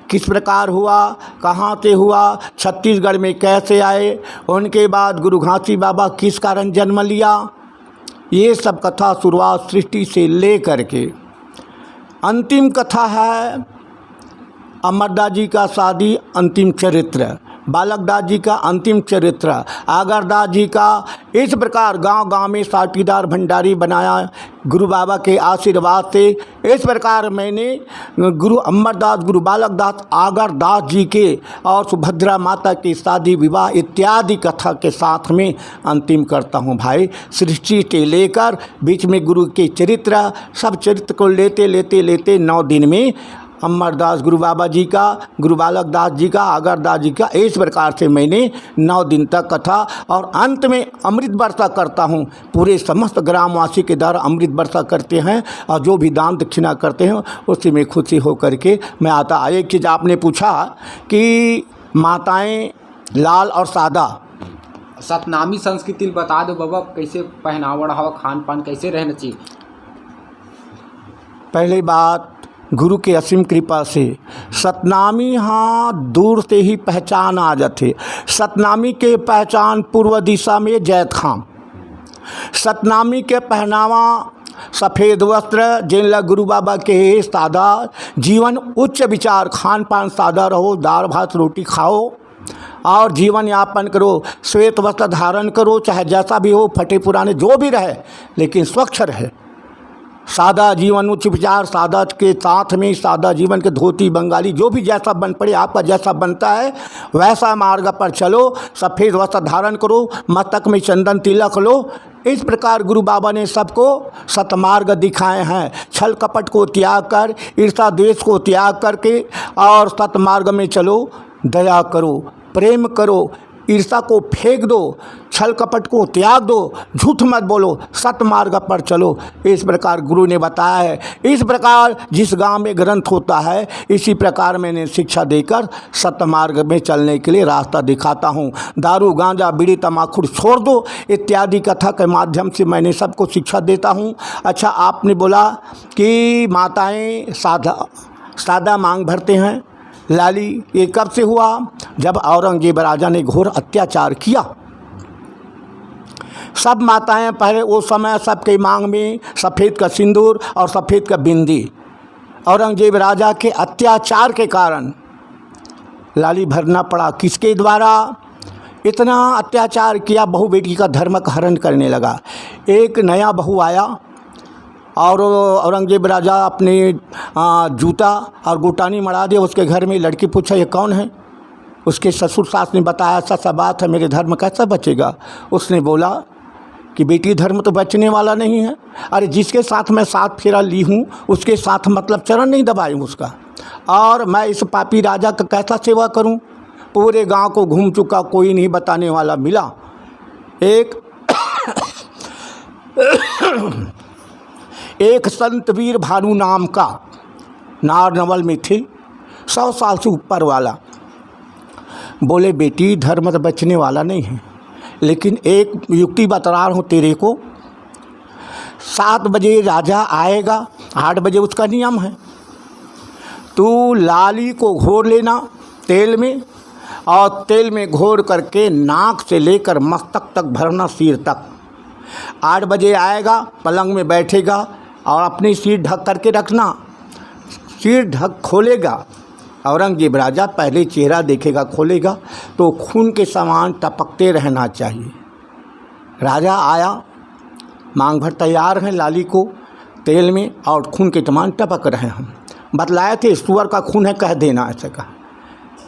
किस प्रकार हुआ, कहाँ से हुआ, छत्तीसगढ़ में कैसे आए, उनके बाद गुरु घासी बाबा किस कारण जन्म लिया, ये सब कथा शुरुआत सृष्टि से ले करके अंतिम कथा है अमरदास जी का शादी अंतिम चरित्र, बालकदास जी का अंतिम चरित्र, आगरदास जी का। इस प्रकार गांव गांव में साटीदार भंडारी बनाया गुरु बाबा के आशीर्वाद से। इस प्रकार मैंने गुरु अमरदास, गुरु बालकदास, आगरदास जी के और सुभद्रा माता की शादी विवाह इत्यादि कथा के साथ में अंतिम करता हूं भाई। सृष्टि से लेकर बीच में गुरु के चरित्र, सब चरित्र को लेते लेते लेते 9 दिन में अमरदास गुरु बाबा जी का, गुरु बालक दास जी का, अगरदास जी का, इस प्रकार से मैंने 9 दिन तक कथा और अंत में अमृत वर्षा करता हूँ। पूरे समस्त ग्रामवासी के द्वारा अमृत वर्षा करते हैं और जो भी दान दक्षिणा करते हैं उसी में खुशी हो करके मैं आता। एक चीज़ आपने पूछा कि माताएं लाल और सादा, सतनामी संस्कृति बता दो बाबा, कैसे पहनावा हवा, खान पान कैसे रहना चाहिए। पहली बात, गुरु के असीम कृपा से सतनामी हाँ दूर से ही पहचान आ जाते। सतनामी के पहचान पूर्व दिशा में जैत खां। सतनामी के पहनावा सफ़ेद वस्त्र, जिनला गुरु बाबा के सादा जीवन, उच्च विचार, खान पान सादा रहो, दाल भात रोटी खाओ और जीवन यापन करो। श्वेत वस्त्र धारण करो, चाहे जैसा भी हो, फटे पुराने जो भी रहे, लेकिन स्वच्छ रहे। सादा जीवन, उच्च विचार, सादा के साथ में सादा जीवन के धोती बंगाली जो भी जैसा बन पड़े, आपका जैसा बनता है वैसा मार्ग पर चलो। सफ़ेद वस्त्र धारण करो, मस्तक में चंदन तिलक लो। इस प्रकार गुरु बाबा ने सबको सतमार्ग दिखाए हैं। छल कपट को त्याग कर, ईर्षा द्वेष को त्याग करके और सतमार्ग में चलो। दया करो, प्रेम करो, ईर्षा को फेंक दो, छल कपट को त्याग दो, झूठ मत बोलो, सतमार्ग पर चलो। इस प्रकार गुरु ने बताया है। इस प्रकार जिस गांव में ग्रंथ होता है, इसी प्रकार मैंने शिक्षा देकर सतमार्ग में चलने के लिए रास्ता दिखाता हूँ। दारू गांजा बीड़ी तमाकू छोड़ दो इत्यादि कथा के माध्यम से मैंने सबको शिक्षा देता हूँ। अच्छा, आपने बोला कि माताएँ सादा मांग भरते हैं। लाली, ये कब से हुआ? जब औरंगजेब राजा ने घोर अत्याचार किया। सब माताएं पहले उस समय सबके मांग में सफ़ेद का सिंदूर और सफ़ेद का बिंदी। औरंगजेब राजा के अत्याचार के कारण लाली भरना पड़ा। किसके द्वारा? इतना अत्याचार किया, बहू बेटी का धर्म का हरण करने लगा। एक नया बहू आया और औरंगजेब राजा अपने जूता और गुटानी मरा दिया उसके घर में। लड़की पूछा, ये कौन है? उसके ससुर सास ने बताया, सच बात है, मेरे धर्म कैसा बचेगा? उसने बोला कि बेटी धर्म तो बचने वाला नहीं है। अरे जिसके साथ मैं 7 फेरा ली हूँ उसके साथ मतलब चरण नहीं दबाई उसका, और मैं इस पापी राजा का कैसा सेवा करूँ? पूरे गांव को घूम चुका, कोई नहीं बताने वाला मिला। एक संत वीर भानु नाम का नारनवल में थे, 100 साल से ऊपर वाला। बोले, बेटी धर्म तो बचने वाला नहीं है, लेकिन एक युक्ति बता रहा हूँ तेरे को। 7 बजे राजा आएगा, 8 बजे उसका नियम है। तू लाली को घोर लेना तेल में, और तेल में घोर करके नाक से लेकर मस्तक तक भरना, सिर तक। 8 बजे आएगा, पलंग में बैठेगा और अपनी सिर ढक करके रखना। सिर ढक खोलेगा, औरंगजेब राजा पहले चेहरा देखेगा, खोलेगा तो खून के समान टपकते रहना चाहिए। राजा आया, मांग भर तैयार हैं लाली को तेल में और खून के समान टपक रहे हैं। बतलाए थे सुअर का खून है, कह देना, ऐसे कहा।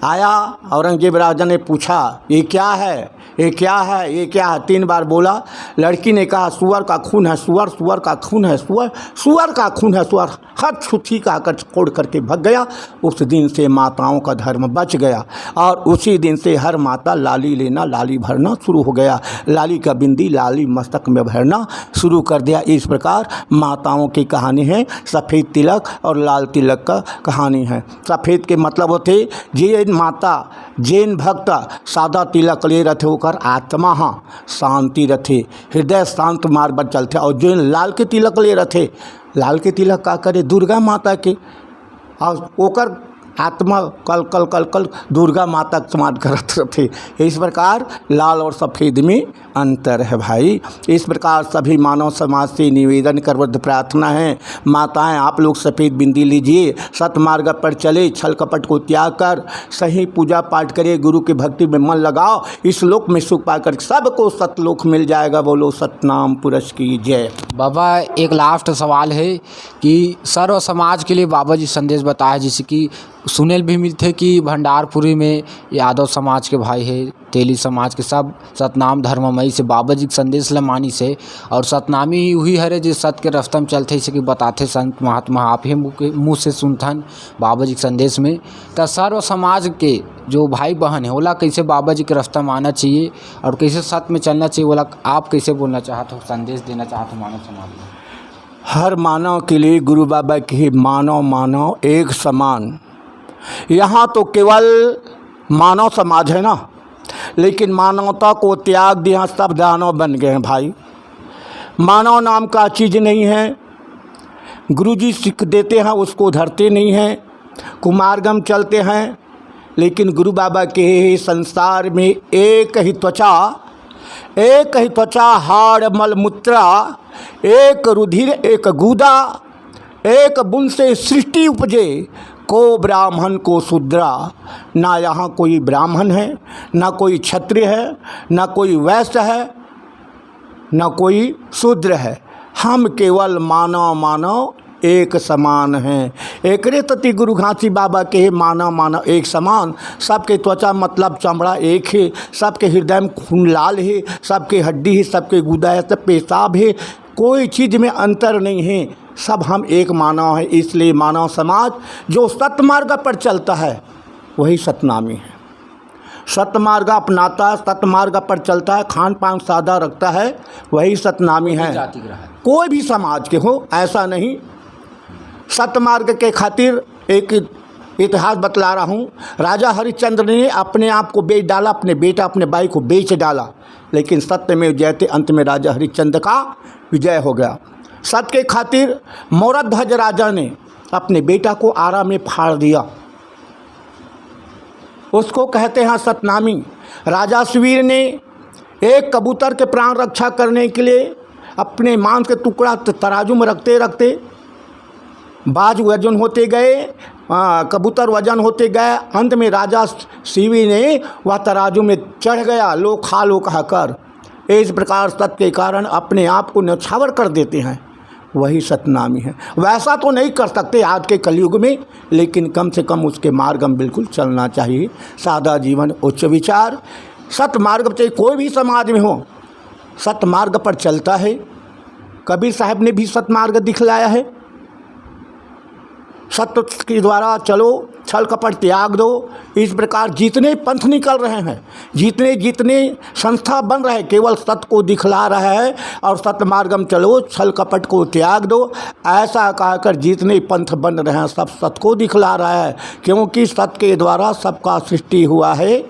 आया, औरंगजेब राजा ने पूछा, ये क्या है, ये क्या है, ये क्या है? 3 बार बोला। लड़की ने कहा, सुअर का खून है, सुअर, सुअर का खून है, सुअर, सुअर का खून है, सुअर। हर छुट्टी का आकर छोड़ करके भग गया। उस दिन से माताओं का धर्म बच गया और उसी दिन से हर माता लाली लेना, लाली भरना शुरू हो गया। लाली का बिंदी लाली मस्तक में भरना शुरू कर दिया। इस प्रकार माताओं की कहानी है। सफ़ेद तिलक और लाल तिलक का कहानी है। सफ़ेद के मतलब होते जैन माता, जैन भक्त सादा तिलक ले रहे थे, होकर आत्मा हाँ शांति रथे, हृदय शांत मार्ग पर चलते। और जो लाल के तिलक ले रहे थे, लाल के तिलक का करे दुर्गा माता के, और ओकर आत्मा कल कल कल कल दुर्गा माता समाज करत थे। इस प्रकार लाल और सफ़ेद में अंतर है भाई। इस प्रकार सभी मानव समाज से निवेदन कर प्रार्थना है, माताएं आप लोग सफ़ेद बिंदी लीजिए, सतमार्ग पर चले, छल कपट को त्याग कर सही पूजा पाठ करिए, गुरु की भक्ति में मन लगाओ, इस लोक में सुख पाकर सबको सतलोक मिल जाएगा। बोलो सतनाम पुरुष की जय। बाबा एक लास्ट सवाल है कि सर्व समाज के लिए बाबा जी संदेश बताया, जैसे कि सुनेल भी मिलते कि भंडारपुरी में यादव समाज के भाई है, तेली समाज के सब सतनाम धर्ममयी से बाबा जी के संदेश ल मानी से। और सतनामी वही हरे जो सत्य के रफ्ता में चलते से कि बताते संत महात्मा आप ही मुँह से सुनथन बाबा जी के संदेश में। तो सर्व समाज के जो भाई बहन है ओला कैसे बाबा जी के रास्ता मानना चाहिए और कैसे सत्य में चलना चाहिए, ओला आप कैसे बोलना चाहते हो, संदेश देना चाहते हो मानव समाज में? हर मानव के लिए गुरु बाबा की मानव मानव एक समान। यहाँ तो केवल मानव समाज है ना, लेकिन मानवता को त्याग दिया सब दानव बन गए हैं भाई। मानव नाम का चीज़ नहीं है, गुरुजी सीख देते हैं उसको धरते नहीं हैं, कुमार्गम चलते हैं। लेकिन गुरु बाबा के संसार में एक ही त्वचा हाड़ मल मूत्रा, एक रुधिर एक गूदा, एक बुन से सृष्टि उपजे, को ब्राह्मण को शूद्रा। ना यहाँ कोई ब्राह्मण है, ना कोई क्षत्रिय है, ना कोई वैश्य है, ना कोई शूद्र है। हम केवल मानव एक समान हैं। एकरे तति गुरु घासी बाबा के मानव एक समान। सबके त्वचा मतलब चमड़ा एक है, सबके हृदय में खून लाल है, सबके हड्डी है, सबके गुदा है, सब पेशाब है, कोई चीज़ में अंतर नहीं है, सब हम एक मानव है। इसलिए मानव समाज जो सतमार्ग पर चलता है वही सतनामी है। सतमार्ग अपनाता है, सतमार्ग पर चलता है, खान पान सादा रखता है, वही सतनामी है। कोई भी समाज के हो, ऐसा नहीं। सतमार्ग के खातिर एक इतिहास बतला रहा हूँ। राजा हरिश्चंद्र ने अपने आप को बेच डाला, अपने बेटा अपने भाई को बेच डाला, लेकिन सत्य में जयते अंत में राजा हरिश्चंद्र का विजय हो गया। सत्य के खातिर मौरध्वज राजा ने अपने बेटा को आरा में फाड़ दिया, उसको कहते हैं सतनामी। राजा सुवीर ने एक कबूतर के प्राण रक्षा करने के लिए अपने मांस के टुकड़ा तराजू में रखते रखते बाज वजन होते गए, कबूतर वजन होते गए, अंत में राजा शिवी ने वह तराजू में चढ़ गया, लो खा लो कहकर। इस प्रकार सत्य के कारण अपने आप को न्यौछावर कर देते हैं, वही सतनामी है। वैसा तो नहीं कर सकते आज के कलयुग में, लेकिन कम से कम उसके मार्ग में बिल्कुल चलना चाहिए। सादा जीवन, उच्च विचार, सत मार्ग पर कोई भी समाज में हो, सत मार्ग पर चलता है। कबीर साहब ने भी सत मार्ग दिखलाया है। सत्य के द्वारा चलो, छल कपट त्याग दो। इस प्रकार जितने पंथ निकल रहे हैं, जितने संस्था बन रहे हैं, केवल सत्य को दिखला रहा है और सत्य मार्ग में चलो, छल कपट को त्याग दो, ऐसा कहकर जितने पंथ बन रहे हैं सब सत्य को दिखला रहा है। क्योंकि सत्य के द्वारा सबका सृष्टि हुआ है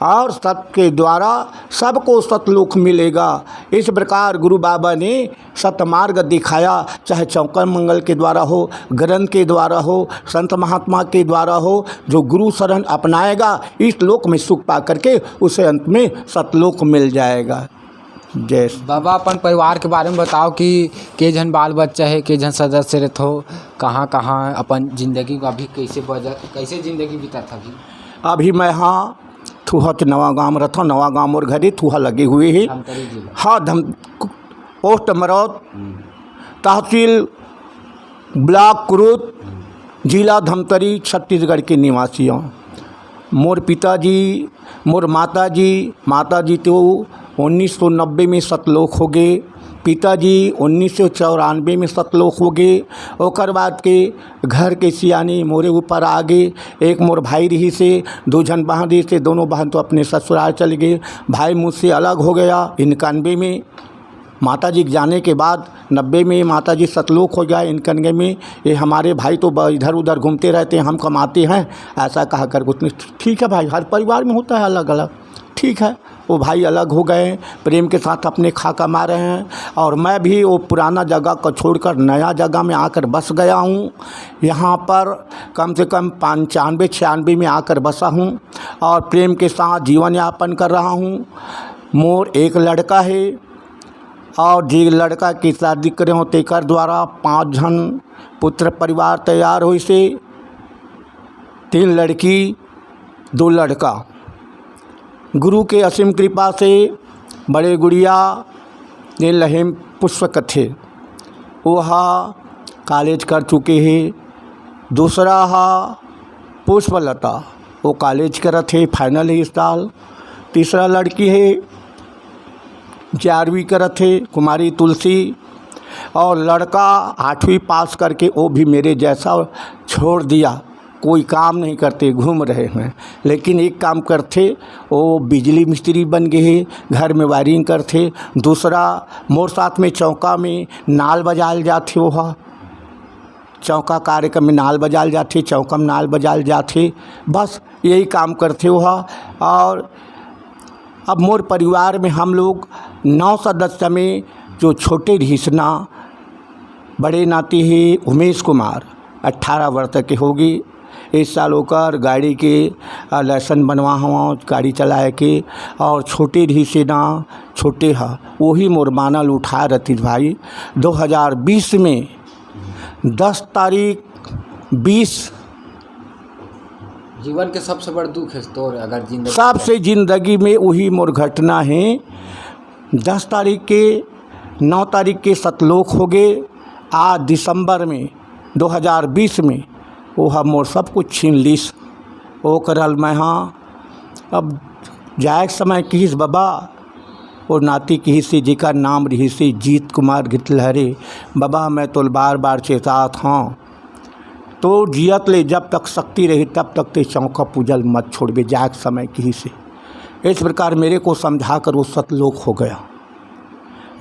और सत्य के द्वारा सबको सतलोक मिलेगा। इस प्रकार गुरु बाबा ने सतमार्ग दिखाया, चाहे चौकर मंगल के द्वारा हो, ग्रंथ के द्वारा हो, संत महात्मा के द्वारा हो। जो गुरु शरण अपनाएगा इस लोक में सुख पा करके उसे अंत में सतलोक मिल जाएगा। जय बाबा, अपन परिवार के बारे में बताओ कि के जन बाल बच्चा है, के जन सदस्य रहते हो, कहाँ अपन जिंदगी को अभी कैसे जिंदगी बीता था? अभी मैं हाँ थूहा तो नवा गाँव रहता, नवा गाँव और घरे थूहा लगे हुए है। हाँ, पोस्ट मरौत, तहसील ब्लॉक कुरुत, जिला धमतरी, छत्तीसगढ़ के निवासी हूँ। मोर पिताजी, मोर माताजी तो 1990 में सतलोक हो गए, पिताजी 1994 में सतलोक हो गए। ओकर बाद के घर के सियानी मोरे ऊपर आ गए। एक मोर भाई रही से, 2 जन बहन रही से, दोनों बहन तो अपने ससुराल चले गए। भाई मुझसे अलग हो गया 91 में। माताजी के जाने के बाद 90 में माताजी सतलोक हो गया 91 में। ये हमारे भाई तो इधर उधर घूमते रहते हैं, हम कमाते हैं, ऐसा कहा कर कुछ नहीं। ठीक है भाई, हर परिवार में होता है अलग अलग, ठीक है। वो भाई अलग हो गए, प्रेम के साथ अपने खा कमा रहे हैं, और मैं भी वो पुराना जगह को छोड़कर नया जगह में आकर बस गया हूँ। यहाँ पर कम से कम 95-96 में आकर बसा हूँ और प्रेम के साथ जीवन यापन कर रहा हूँ। मोर एक लड़का है और जी लड़का की शादी करे हो तेकर द्वारा 5 जन पुत्र परिवार तैयार हुई से, 3 लड़की 2 लड़का। गुरु के असीम कृपा से बड़े गुड़िया ने लहेम पुष्प कथे वो कॉलेज कर चुके हैं। दूसरा पुष्पलता, वो कॉलेज करत है फाइनल इस साल। तीसरा लड़की है 11वीं करत है कुमारी तुलसी। और लड़का 8वीं पास करके वो भी मेरे जैसा छोड़ दिया, कोई काम नहीं करते, घूम रहे हैं। लेकिन एक काम करते, वो बिजली मिस्त्री बन गए, घर में वायरिंग करते। दूसरा मोर साथ में चौका में नाल बजाल जाते, वो चौका कार्यक्रम में नाल बजाल जाते, चौका में नाल बजाल जाते, बस यही काम करते वह। और अब मोर परिवार में हम लोग 9 सदस्य में जो छोटे ढीसना बड़े नाती है उमेश कुमार 18 वर्ष के होगी। इस साल होकर गाड़ी के लाइसेंस बनवा हुआ गाड़ी चलाए के। और छोटे ढीसना छोटे है वही मोर मानल उठा रतीश भाई 2020 में 10 तारीख 20 जीवन के सबसे बड़ा दुख है तो अगर जिंदगी सबसे ज़िंदगी में वही मोर घटना है। 10 तारीख के 9 तारीख के सतलोक हो गए। आज दिसंबर में 2020 में वो हम मोर सब कुछ छीन लीस। वो करल मैं हाँ अब जाए समय किस बाबा और नाती की से जिका नाम रही से जीत कुमार गितलहरे। बाबा मैं तो बार बार चेतात हाँ तो जियत ले जब तक शक्ति रही तब तक ते चौका पूजल मत छोड़बे जाए समय की से। इस प्रकार मेरे को समझा कर वो सतलोक हो गया।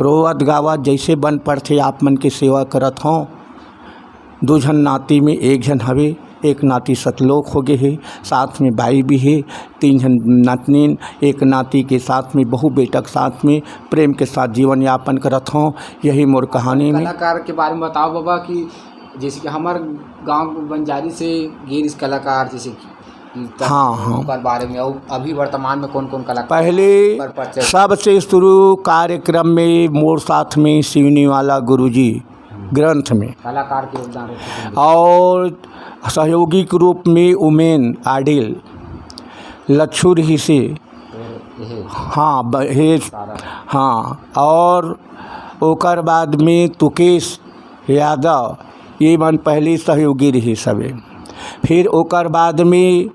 रोवत गावत जैसे बन पड़ते आप मन की सेवा करत हों। 2 जन नाती में 1 जन हवे, एक नाती सतलोक हो गए है, साथ में भाई भी है, 3 जन नातनीन, एक नाती के साथ में बहू बेटक साथ में प्रेम के साथ जीवन यापन करत हों। यही मोर कहानी में। कलाकार के बारे में बताओ बाबा कि जैसे कि हमारे गांव बंजारी से गिर इस कलाकार जैसे कि हाँ के बारे में और अभी वर्तमान में कौन कौन कलाकार पहले सबसे शुरू कार्यक्रम में मोर साथ में सिवनी वाला गुरुजी ग्रंथ में कलाकार के योगदान रहते हैं। और सहयोगी के रूप में उमेन आडिल लच्छू रही से हाँ बहेज हाँ। और ओकर बाद में तुकेश यादव ये मन पहले सहयोगी रही सबे। फिर ओकर बाद में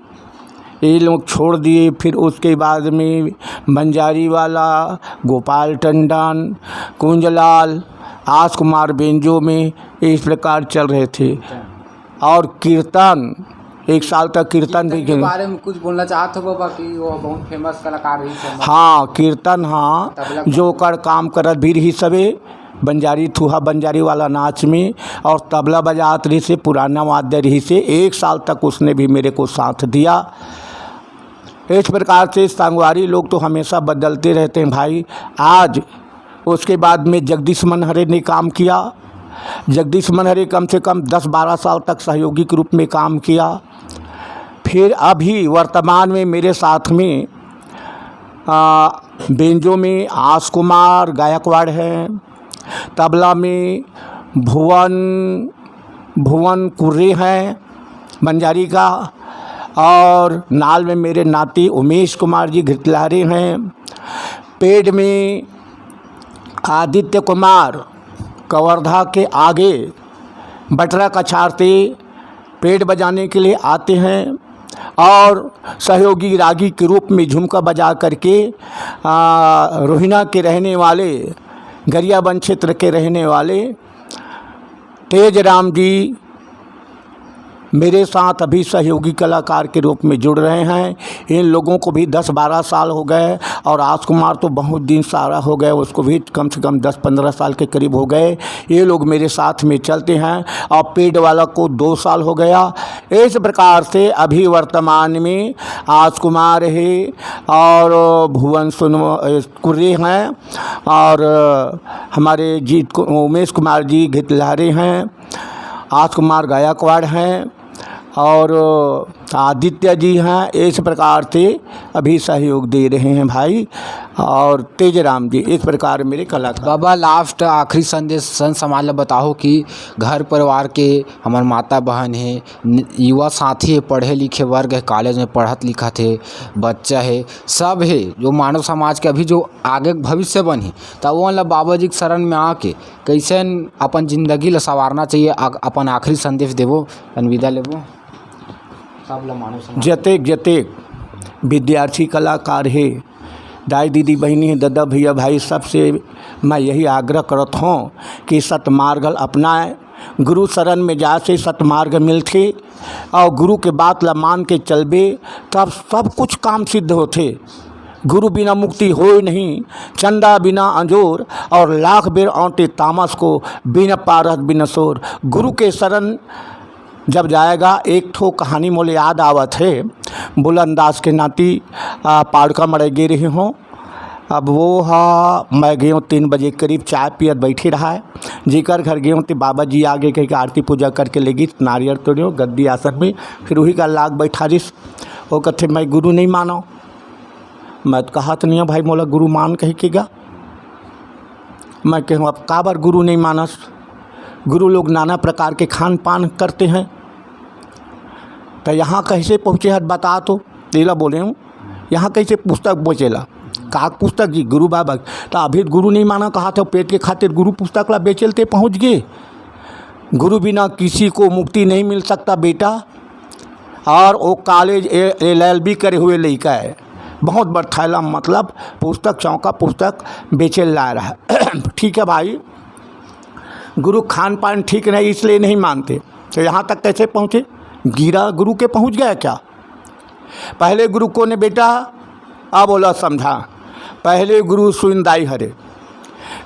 ये लोग छोड़ दिए। फिर उसके बाद में बंजारी वाला गोपाल टंडन कुंजलाल आस कुमार बेंजो में इस प्रकार चल रहे थे। और कीर्तन 1 साल तक कीर्तन भी के बारे में कुछ बोलना चाहते हो बाबा कि वो बहुत फेमस कलाकार रही। हाँ कीर्तन हाँ जो कर काम करत भी रही सबे बंजारी थूहा बंजारी वाला नाच में। और तबला बजात रही से पुराना वाद्य रही से 1 साल तक उसने भी मेरे को साथ दिया। इस प्रकार से सांगवारी लोग तो हमेशा बदलते रहते हैं भाई। आज उसके बाद में जगदीश मनहरे ने काम किया। जगदीश मनहरे कम से कम 10-12 साल तक सहयोगी के रूप में काम किया। फिर अभी वर्तमान में मेरे साथ में बेंजो में आस कुमार गायकवाड़ हैं, तबला में भुवन कुर्रे हैं बंजारी का, और नाल में मेरे नाती उमेश कुमार जी घितलहरे हैं। पेड़ में आदित्य कुमार कवर्धा के आगे बटरा कछारते पेड़ बजाने के लिए आते हैं। और सहयोगी रागी के रूप में झुमका बजा करके रोहिना के रहने वाले गरियाबंद क्षेत्र के रहने वाले तेज राम जी मेरे साथ अभी सहयोगी कलाकार के रूप में जुड़ रहे हैं। इन लोगों को भी 10-12 साल हो गए। और राज कुमार तो बहुत दिन सारा हो गए, उसको भी कम से कम 10-15 साल के करीब हो गए। ये लोग मेरे साथ में चलते हैं। और पेड़ वाला को 2 साल हो गया। इस प्रकार से अभी वर्तमान में आज कुमार है और भुवन कुर्रे हैं और हमारे उमेश कुमार जी घितलहरे हैं, आज कुमार गायकवाड़ हैं और आदित्य जी हैं। इस प्रकार से अभी सहयोग दे रहे हैं भाई। और तेजराम जी इस प्रकार मेरे कलाकार। बाबा लास्ट आखिरी संदेश संत समाज ला बताओ कि घर परिवार के हमार माता बहन है, युवा साथी है, पढ़े लिखे वर्ग है, कॉलेज में पढ़त लिखत है, बच्चा है, सब है जो मानव समाज के अभी जो आगे भविष्य बनी तब वो ला बाबा जी के शरण में आके कैसे अपन जिंदगी ला संवारना चाहिए। अपन आखिरी संदेश देवो, अलविदा लेवो। सब ला मानव समाज जतेक जतेक विद्यार्थी कलाकार है, दाई दीदी बहनी दादा भैया भाई सबसे मैं यही आग्रह करत हूँ कि सतमार्ग अपनाए, गुरु शरण में जा से सतमार्ग मिलते और गुरु के बात ला मान के चलबे तब सब कुछ काम सिद्ध होते। गुरु बिना मुक्ति हो ही नहीं, चंदा बिना अंजोर और लाख बेर औंटे तामस को बिना पारस बिना सोर। गुरु के शरण जब जाएगा, एक ठो कहानी मोले याद आवत है, बुलंदास के नाती पाड़का मरे गे रही हूँ। अब वो मैं गए हूँ 3 बजे करीब, चाय पियत बैठे रहा है, जेकर घर गए हूँ तो बाबा जी आगे कह के आरती पूजा करके लेगी, नारियल तोड़ियो गद्दी आसन में, फिर वही का लाग बैठा जिस वो कहते मैं गुरु नहीं मानो। मैं तो कहा तो नहीं भाई मोला गुरु मान कह के गा। मैं कहूँ अब का बार गुरु नहीं मानस, गुरु लोग नाना प्रकार के खान पान करते हैं, तो यहाँ कैसे पहुँचे हद बता तो तेला बोले हूँ, यहाँ कैसे पुस्तक बेचेला का पुस्तक जी गुरु बाबा, तो अभी गुरु नहीं माना कहा था, पेट के खातिर गुरु पुस्तक ला बेचलते पहुँच गए। गुरु बिना किसी को मुक्ति नहीं मिल सकता बेटा। और वो कॉलेज LLB करे हुए लड़का है, बहुत बड़ थैला मतलब पुस्तक चौका पुस्तक बेचे ला रहा है। ठीक है भाई, गुरु खान पान ठीक नहीं इसलिए नहीं मानते, तो यहाँ तक कैसे पहुँचे? गिरा गुरु के पहुँच गया क्या? पहले गुरु को ने बेटा अब बोला समझा, पहले गुरु सुनदाई हरे,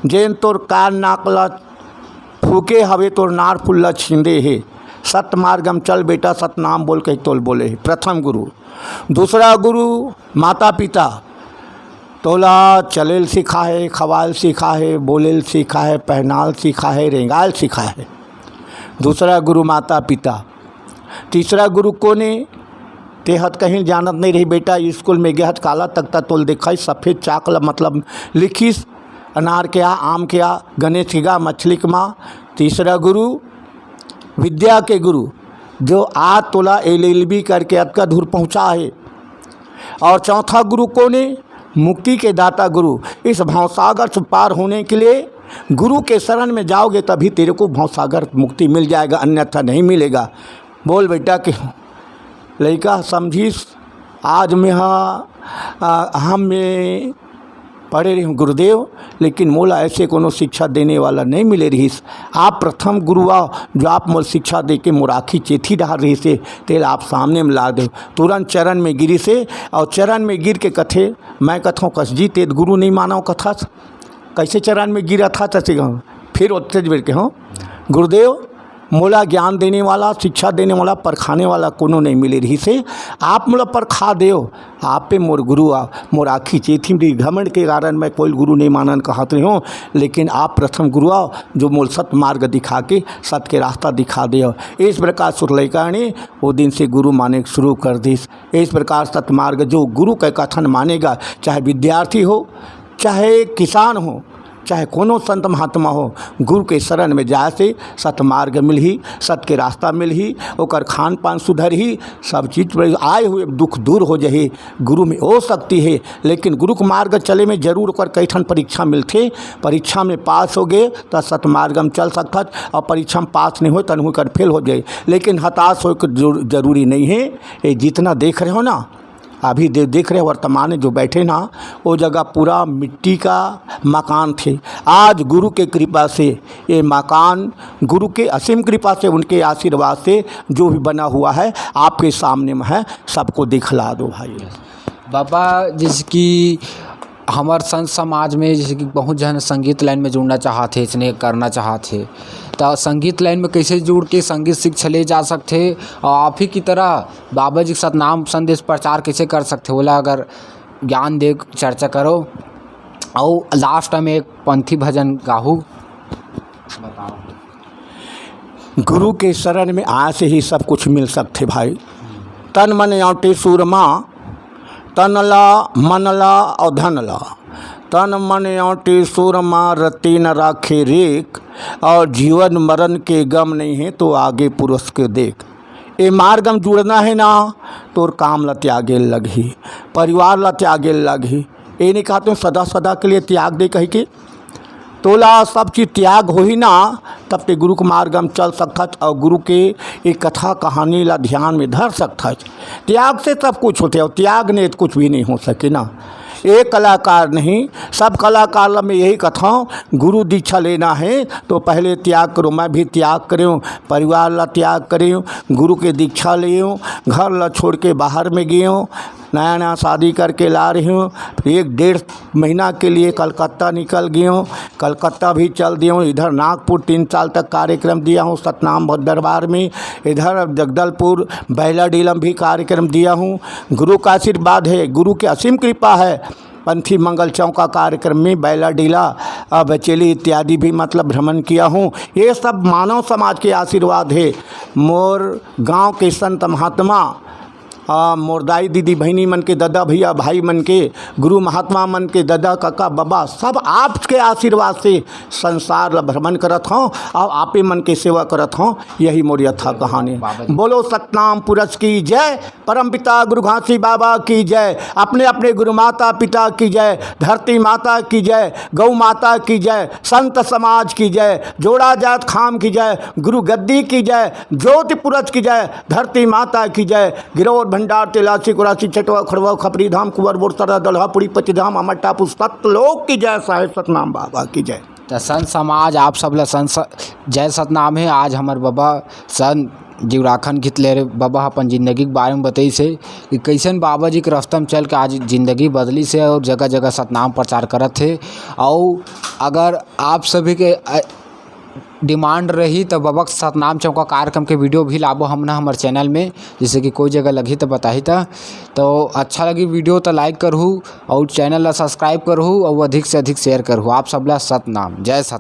जेन तोर कान नाकला फूके हवे तोर नार फुल्ला छिंदे है, सतमार्गम चल बेटा सतनाम बोल के तोल बोले है, प्रथम गुरु। दूसरा गुरु माता पिता, तोला चलेल सीखा है, खवाल सीखा है, बोलेल सीखा है, पहनाल सीखा है, रेंगाल सीखा है, दूसरा गुरु माता पिता। तीसरा गुरु को ने तेहत कहीं जानत नहीं रही बेटा, स्कूल में गहत काला तख्ता तोल दिखाई सफ़ेद चाकला मतलब लिखिस, अनार के आ आम के आ गणेश के गा मछली के माँ। तीसरा गुरु विद्या के गुरु, जो आज तोला LLB करके अतका दूर पहुँचा है। और चौथा गुरु को ने मुक्ति के दाता गुरु। इस भवसागर से पार होने के लिए गुरु के शरण में जाओगे तभी तेरे को भवसागर मुक्ति मिल जाएगा, अन्यथा नहीं मिलेगा। बोल बेटा कि लड़का समझिस, आज में हम में पढ़े रही हूँ गुरुदेव, लेकिन मोला ऐसे कोनो शिक्षा देने वाला नहीं मिले रही। आप प्रथम गुरु आओ जो आप मोल शिक्षा दे के मोराखी चेथी डाल रही से तेल आप सामने में ला दो। तुरंत चरण में गिरी से और चरण में गिर के कथे मैं कथों कस जी तेज गुरु नहीं मानो कथा कैसे चरण में गिरा था तसे फिर उत्ते बेर के हों गुरुदेव मोला ज्ञान देने वाला शिक्षा देने वाला परखाने वाला कोनो नहीं मिले रही से आप मोला परखा देव, आप पे मोर गुरु आ मोर आखी चेथी दी घमंड के कारण मैं कोई गुरु नहीं मानन कहत रही हूँ, लेकिन आप प्रथम गुरु आओ जो मोल सत मार्ग दिखा के सत के रास्ता दिखा दे। इस प्रकार सुरलैका ने वो दिन से गुरु माने शुरू कर दी। इस प्रकार सतमार्ग जो गुरु का कथन मानेगा, चाहे विद्यार्थी हो चाहे किसान हो चाहे कोनो संत महात्मा हो, गुरु के शरण में जाए से सतमार्ग मिल ही, सत के रास्ता मिल ही, ओकर खान पान सुधर ही, सब चीज़ आए हुए दुख दूर हो जाए। गुरु में हो सकती है, लेकिन गुरु के मार्ग चले में जरूर ओकर कई ठन परीक्षा मिलते, परीक्षा में पास हो गए तो सतमार्ग में चल सकत, और परीक्षा में पास नहीं हो तन कर फेल हो जाए। लेकिन हताश हो जरूरी नहीं है। ये जितना देख रहे हो ना, अभी देख रहे वर्तमान में जो बैठे ना, वो जगह पूरा मिट्टी का मकान थे। आज गुरु के कृपा से ये मकान, गुरु के असीम कृपा से, उनके आशीर्वाद से जो भी बना हुआ है आपके सामने में है, सबको दिखला दो भाई। बाबा जिसकी हमार संत समाज में जैसे कि बहुत जन संगीत लाइन में जुड़ना चाहते, इसने करना चाहते, तो संगीत लाइन में कैसे जुड़ के संगीत शिक्षा ले जा सकते, और आप ही की तरह बाबा जी के साथ नाम संदेश प्रचार कैसे कर सकते, बोला अगर ज्ञान दे चर्चा करो। और लास्ट में एक पंथी भजन गाहू बताओ। गुरु के शरण में आए से ही सब कुछ मिल सकते भाई। तन मन औटे सूरमा, तनला मनला और धनला, तन मन औटे सूरमा रति न राखे रेख, और जीवन मरण के गम नहीं है तो आगे पुरुष के देख। ये मार्ग में जुड़ना है ना, तोर काम ला त्यागे लगी, परिवार ला त्यागे लगी। ये नहीं कहते सदा सदा के लिए त्याग दे कह के, तोला सब चीज़ त्याग हो ही ना, तब ते गुरु के मार्ग में चल सकत और गुरु के एक कथा कहानी ला ध्यान में धर सकत। त्याग से सब कुछ होते और त्याग ने तो कुछ भी नहीं हो सके ना। एक कलाकार नहीं, सब कलाकार में यही कथाओं, गुरु दीक्षा लेना है तो पहले त्याग करो। मैं भी त्याग करूँ, परिवार ला त्याग करूँ, गुरु के दीक्षा ले हूँ, घर ला छोड़ के बाहर में गए हूँ, नया नया शादी करके ला रही हूँ, 1-1.5 महीना के लिए कलकत्ता निकल गई हूँ, कलकत्ता भी चल दिया हूँ, इधर नागपुर 3 साल तक कार्यक्रम दिया हूँ सतनाम दरबार में, इधर जगदलपुर बैलाडीलम भी कार्यक्रम दिया हूँ। गुरु का आशीर्वाद है, गुरु की असीम कृपा है। पंथी मंगल चौका कार्यक्रम में बैलाडीला बचेली इत्यादि भी मतलब भ्रमण किया हूँ। ये सब मानव समाज के आशीर्वाद है। मोर गांव के संत महात्मा, मोर दाई दीदी बहनी मन के, दादा भैया भाई मन के, गुरु महात्मा मन के, दादा काका बाबा, सब आपके आशीर्वाद से संसार ला भ्रमण करत हूँ और आपे मन के सेवा करत हूँ। यही मोर यथा कहानी। बोलो सतनाम पुरुष की जय, परम पिता गुरु घासी बाबा की जय, अपने अपने गुरु माता पिता की जय, धरती माता की जय, गौ माता की जय, संत समाज की जय, जोड़ा जात खाम की जय, गुरु गद्दी की जय, ज्योति पुरुष की जय, धरती माता की जय, गिरोध भंडार तेलासी कुरासी चटवा खड़वा खपरी धाम कुंवर बोरतरा दलहा पुरी पतिधाम अमर टापू सतलोक की जय, साहेब सतनाम बाबा की जय। तो संत समाज आप सब ला जय सतनाम है। आज हमार बाबा संत जीवराखन घितले रे बाबा अपन ज़िंदगी के बारे में बताई से कि कैसन बाबा जी के रास्ता में चल के आज ज़िंदगी बदली से और जगह जगह सतनाम प्रचार करत थे। और अगर आप सभी के डिमांड रही तो बाबा सतनाम चौका कार्यक्रम के वीडियो भी लाबो हमने हमारे चैनल में, जैसे कि कोई जगह लगी तो बताही था। तो अच्छा लगी वीडियो तो लाइक करहूँ और चैनल ला सब्सक्राइब करहूँ और अधिक से अधिक शेयर करहूँ। आप सब ला सतनाम, जय सत।